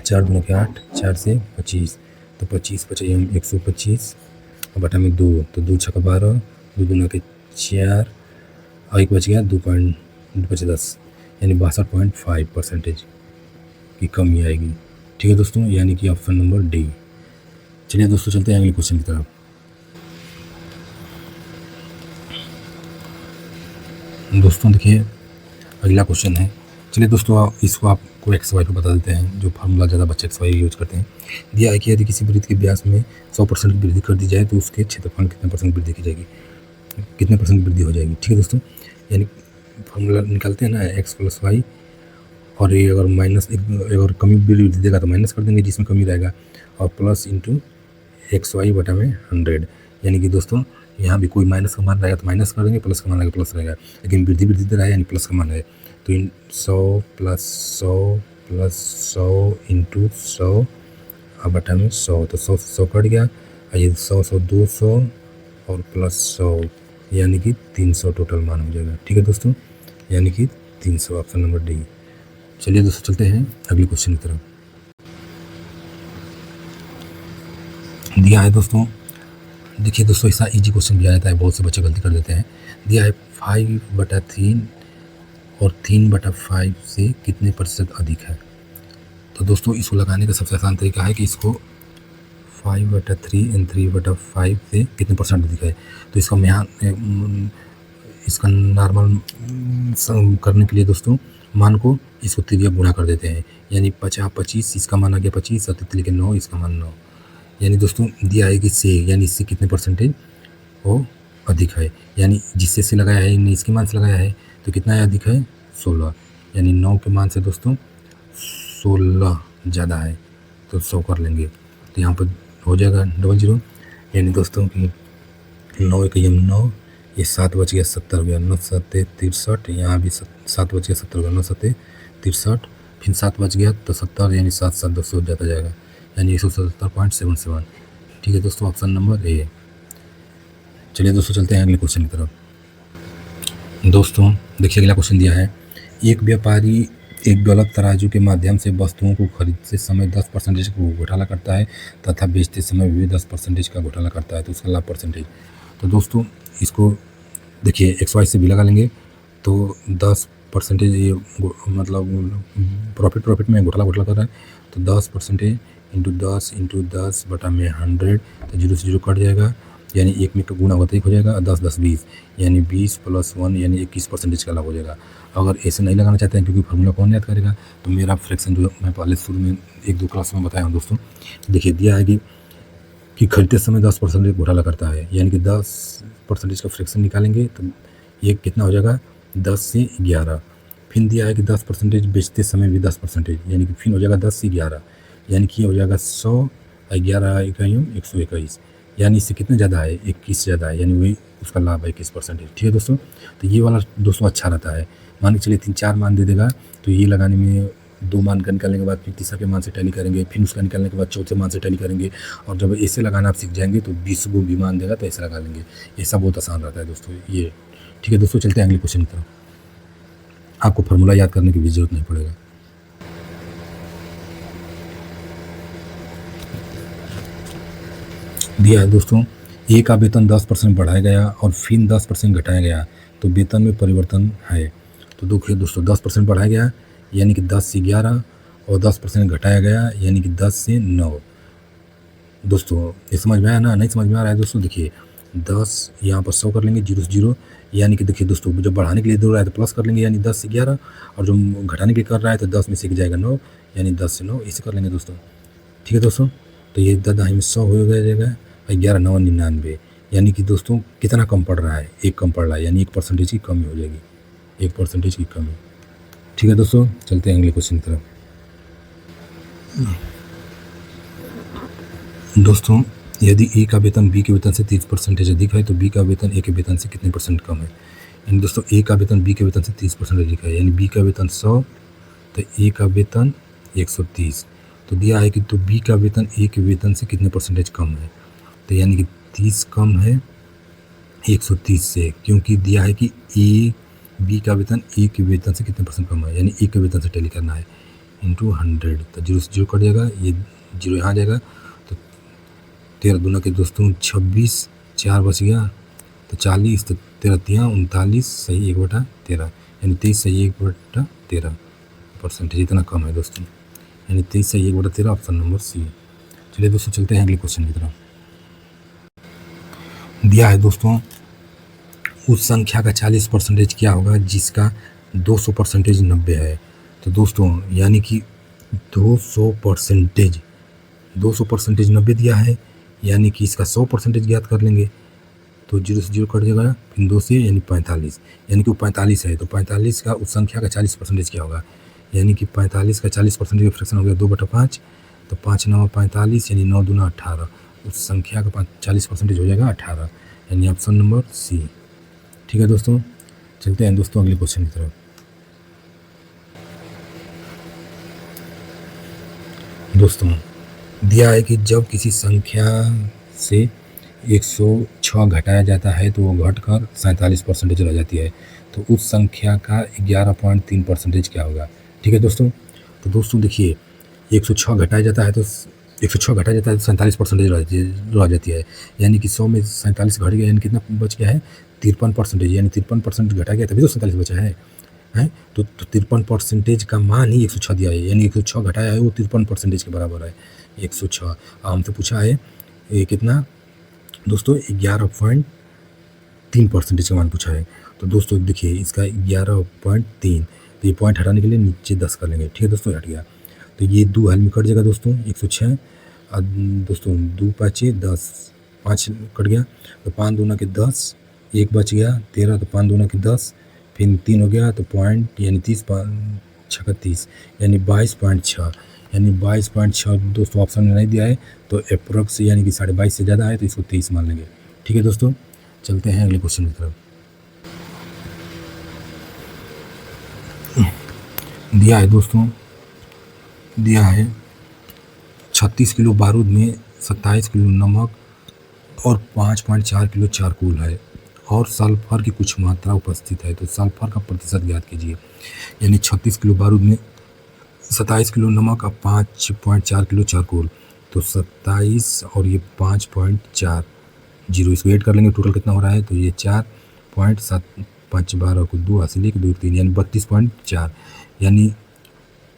4 दूना के 8, 4 से 25, तो 25 25 125, और बटा में 2, तो 2 छक्का 12, 2 दूना के 4, और 1 बच गया 2 बचे 10, यानी 62.5% की कमी आएगी। ठीक है दोस्तों, यानी कि ऑप्शन नंबर डी। चलिए दोस्तों चलते हैं अगले क्वेश्चन की तरफ। दोस्तों देखिए अगला क्वेश्चन है, चलिए दोस्तों इसको आपको एक्स वाई को बता देते हैं, जो फार्मूला ज़्यादा बच्चे एक्स वाई यूज करते हैं। दिया है कि यदि किसी वृत्त के व्यास में 100% की वृद्धि कर दी जाए तो उसके क्षेत्रफल कितने % वृद्धि की जाएगी, कितने % वृद्धि हो जाएगी। ठीक है दोस्तों, यानी फार्मूला निकालते हैं ना x + y, और ये अगर माइनस अगर कमी वृद्धि देगा तो माइनस कर देंगे जिसमें कमी रहेगा, और प्लस × xy बटा में 100, यानी कि दोस्तों यहाँ भी कोई माइनस का मान रहेगा तो माइनस कर देंगे, प्लस का मान रहेगा प्लस रहेगा, लेकिन वृद्धि दे रहा है यानी प्लस का मान है, तो 100 + 100 + 100 × 100 और बटा में 100, तो 100 से 100 कट गया, और ये 100 100 200 और प्लस 100, यानी कि 300 टोटल मान हो जाएगा। ठीक है दोस्तों, यानी कि 300 ऑप्शन नंबर डी। चलिए दोस्तों चलते हैं अगले क्वेश्चन की तरफ। दिया है दोस्तों, देखिए दोस्तों ऐसा इजी क्वेश्चन भी आ जाता है, बहुत से बच्चे गलती कर देते हैं। दिया है 5/3 और 3/5 से कितने % अधिक है। तो दोस्तों इसको लगाने का सबसे आसान तरीका है कि इसको 5/3 और 3/5 से कितने % अधिक है, तो इसका यहाँ इसका नॉर्मल करने के लिए दोस्तों मान को इसको तिरिया गुणा कर देते हैं, यानी 50 इसका मान आ गया 25, और 3 के 9 इसका मान 9, यानी दोस्तों दिया है कि से यानी इससे कितने % वो अधिक है, यानी जिससे से लगाया है यानी इसके मान से लगाया है तो कितना है अधिक है 16, यानी 9 के मान से दोस्तों 16 ज़्यादा है, तो 100 कर लेंगे, तो यहाँ पर हो जाएगा 00, यानी दोस्तों कि 9 1 9, ये 7 बच गया 70 हो गया, 9 7 63, यहाँ भी 7 बच गया 70 हो गया, 9 7 63, फिर 7 बच गया तो 70, यानी 7 7 200 जाता जाएगा, यानी 177.77। ठीक है दोस्तों, ऑप्शन नंबर ए। चलिए दोस्तों चलते हैं अगले क्वेश्चन की तरफ। दोस्तों देखिए अगला क्वेश्चन दिया है, एक व्यापारी एक गलत तराजू के माध्यम से वस्तुओं को खरीदते समय 10% का घोटाला करता है तथा बेचते समय भी 10% का घोटाला करता है, तो उसका लाभ %। तो दोस्तों इसको देखिए XY से भी लगा लेंगे, तो 10% ये मतलब प्रॉफिट में घोटाला कर रहा है, तो 10% × 10 × 10 बटा में 100, तो 0 से 0 कट जाएगा, यानी 1 में का गुणा होता 1 हो जाएगा, 10 10 20 यानी 20 + 1 यानी 21% का लाभ हो जाएगा। अगर ऐसे नहीं लगाना चाहते हैं क्योंकि फार्मूला कौन याद करेगा, तो मेरा फ्रैक्शन जो मैं पहले शुरू में 1-2 क्लास में बताया हूँ दोस्तों, देखिए दिया है कि खरीदते समय 10% घोटाला करता है, यानी कि 10% का फ्रैक्शन निकालेंगे तो ये कितना हो जाएगा 10 से 11। फिर दिया है कि 10% बेचते समय भी 10%, यानी कि फिर हो जाएगा 10 से 11, यानी कि हो जाएगा 100, 11 इकाइयों 121, यानी इससे कितना ज़्यादा है 21 ज़्यादा है, यानी वही उसका लाभ है 21%। ठीक है दोस्तों, तो ये वाला दोस्तों अच्छा रहता है। मान के चलिए 3-4 मान दे देगा तो ये लगाने में 2 मान का निकालने के बाद फिर तीसरा के मान से टैली करेंगे, फिर उसका निकालने के बाद चौथे मान से टैली करेंगे, और जब ऐसे लगाना आप सीख जाएंगे तो 20 गो भी मान देगा तो ऐसे लगा लेंगे। ऐसा बहुत आसान रहता है दोस्तों ये। ठीक है दोस्तों, चलते हैं अगले क्वेश्चन की तरफ। आपको फार्मूला याद करने की भी जरूरत नहीं पड़ेगा। दिया है दोस्तों, ए का वेतन 10% बढ़ाया गया और फिर 10% घटाया गया तो वेतन में परिवर्तन है। तो देखिए दोस्तों 10% बढ़ाया गया यानी कि 10 से 11 और 10% घटाया गया यानी कि 10 से 9। दोस्तों ये समझ में आया ना? नहीं समझ में आ रहा है दोस्तों, देखिए 10 यहाँ पर 100 कर लेंगे 0 से 0, यानी कि देखिए दोस्तों जब बढ़ाने के लिए दे रहा है तो प्लस कर लेंगे यानी 10 से 11, और जो घटाने के लिए कर रहा है तो 10 में से जाएगा 9 यानी 10 से 9, इसे कर लेंगे दोस्तों। ठीक है दोस्तों, तो ये 10 में 100 हो जाएगा, 11 9 99, यानी कि दोस्तों कितना कम पड़ रहा है, 1 कम पड़ रहा है, यानी 1% की कमी हो जाएगी, 1% की कमी। ठीक है दोस्तों, चलते हैं अगले क्वेश्चन की तरफ। दोस्तों यदि ए का वेतन बी के वेतन से 30% अधिक है तो बी का वेतन ए के वेतन से कितने % कम है। यानी दोस्तों ए का वेतन बी के वेतन से 30% अधिक है, यानी बी का वेतन 100 तो ए का वेतन 130। तो दिया है कि तो बी का वेतन ए के वेतन से कितने % कम है, तो यानी कि 30 कम है 130 से, क्योंकि दिया है कि ए बी का वेतन ए के वेतन से कितने % कम है, यानी ए के वेतन से टैली करना है इंटू 100, तो 0 से 0 कट जाएगा, ये 0 यहाँ जाएगा, तो 13 दूना के दोस्तों 26, 4 बच गया तो 40, तो 13 3 39 सही 1/13, यानी 23 सही 1/13% इतना कम है दोस्तों, यानी 23 सही 1/13, ऑप्शन नंबर सी। चलिए दोस्तों चलते हैं अगले क्वेश्चन की तरफ। दिया है दोस्तों उस संख्या का 40% क्या होगा जिसका 200% 90 है। तो दोस्तों यानी कि 200% 90 दिया है, यानी कि इसका 100% ज्ञात कर लेंगे, तो 0 से 0 कट जाएगा, फिर 2 से यानी 45, यानी कि वो 45 है, तो 45 का उस संख्या का 40% क्या होगा, यानी कि 45 का 40% का फ्रैक्शन हो गया 2/5, तो 5 9 45 यानी 9 दूना 18, उस संख्या का 40% हो जाएगा 18, यानी ऑप्शन नंबर सी। ठीक है दोस्तों, चलते हैं दोस्तों अगले क्वेश्चन की तरफ। दोस्तों दिया है कि जब किसी संख्या से 106 घटाया जाता है तो वो घटकर 47% रह जाती है, तो उस संख्या का 11.3% क्या होगा। ठीक है दोस्तों, तो दोस्तों देखिए 106 घटाया जाता है तो 47% रह जाती है, यानी कि 100 में 47 घट गया, यानी कितना बच गया है 53%, यानी 53% घटा गया तभी तो 47 बचा है। तो 53% का मान ही 106 दिया है, यानी 106 घटाया है वो 53% के बराबर है 106। हमसे पूछा है ये कितना दोस्तों 11.3% का मान पूछा है, तो दोस्तों देखिए इसका 11.3, तो ये पॉइंट हटाने के लिए नीचे 10 कर लेंगे। ठीक है दोस्तों, हट गया, तो ये 2 हल में कट जाएगा दोस्तों 106, और दोस्तों 2 5 10, 5 कट गया, तो 5 दूना के 10, 1 बच गया 13, तो 5 दूना के 10, फिर 3 हो गया तो पॉइंट यानी 30 5 6 30 यानी 22.6, यानी 22.6 दोस्तों ऑप्शन में नहीं दिया है, तो अप्रोक्स यानी कि 22.5 से ज़्यादा है तो इसको 23 मान लेंगे। ठीक है दोस्तों, चलते हैं अगले क्वेश्चन की तरफ। दिया है दोस्तों, दिया है 36 किलो बारूद में 27 किलो नमक और 5.4 किलो चारकोल है और सल्फर की कुछ मात्रा उपस्थित है, तो सल्फर का प्रतिशत ज्ञात कीजिए। यानी 36 किलो बारूद में 27 किलो नमक और 5.4 किलो चारकोल, तो 27 और ये 5.4, 0 इसको ऐड कर लेंगे, टोटल कितना हो रहा है, तो ये 4.7 5 12 को 2 हासिल 1 2 3 यानी 32.4, यानी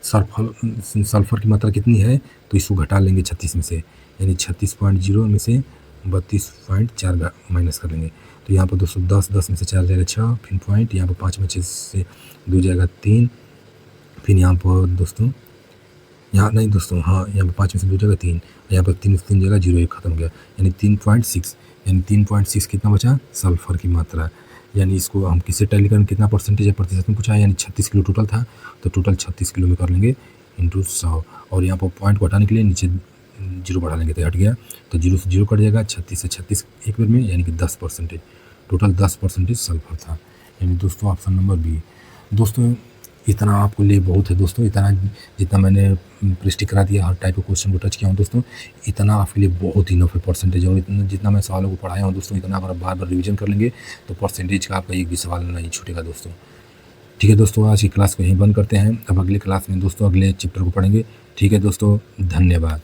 सल्फर की मात्रा कितनी है, तो इसको घटा लेंगे 36 में से, यानी 36.0 में से 32.4 माइनस कर लेंगे। तो यहाँ पर दोस्तों 10 में से 4 जाएगा 6, फिर पॉइंट यहाँ पर 5 में से 2 जाएगा 3, फिर यहाँ पर दोस्तों यहाँ नहीं दोस्तों, हाँ यहाँ पर 5 में से 2 जाएगा 3, यहाँ पर 3 में से 3 जाएगा 0, एक खत्म हो गया, यानी 3.6, यानी 3.6 कितना बचा, सल्फर की मात्रा। यानी इसको हम किससे टैली करेंगे, कितना परसेंटेज है प्रतिशत में पूछा है, यानी 36 किलो टोटल था, तो टोटल 36 किलो में कर लेंगे इंटू 100, और यहाँ पर पॉइंट को हटाने के लिए नीचे 0 बढ़ा लेंगे, तो हट गया, तो 0 से 0 कट जाएगा, 36 से 36 एक बार में, यानी कि 10%, टोटल 10% सल्फर था, यानी दोस्तों ऑप्शन नंबर बी। दोस्तों इतना आपको लिए बहुत है दोस्तों, इतना जितना मैंने प्रेस्टिक करा दिया, हर टाइप के क्वेश्चन को टच किया हूँ दोस्तों, इतना आपके लिए बहुत इनफ है परसेंटेज, और इतना जितना मैं सवालों को पढ़ाया हूँ दोस्तों, इतना अगर बार बार रिवीजन कर लेंगे तो परसेंटेज का आपका एक भी सवाल नहीं छूटेगा दोस्तों। ठीक है दोस्तों, आज की क्लास को यहीं बंद करते हैं, अब अगले क्लास में दोस्तों अगले चैप्टर को पढ़ेंगे। ठीक है दोस्तों, धन्यवाद।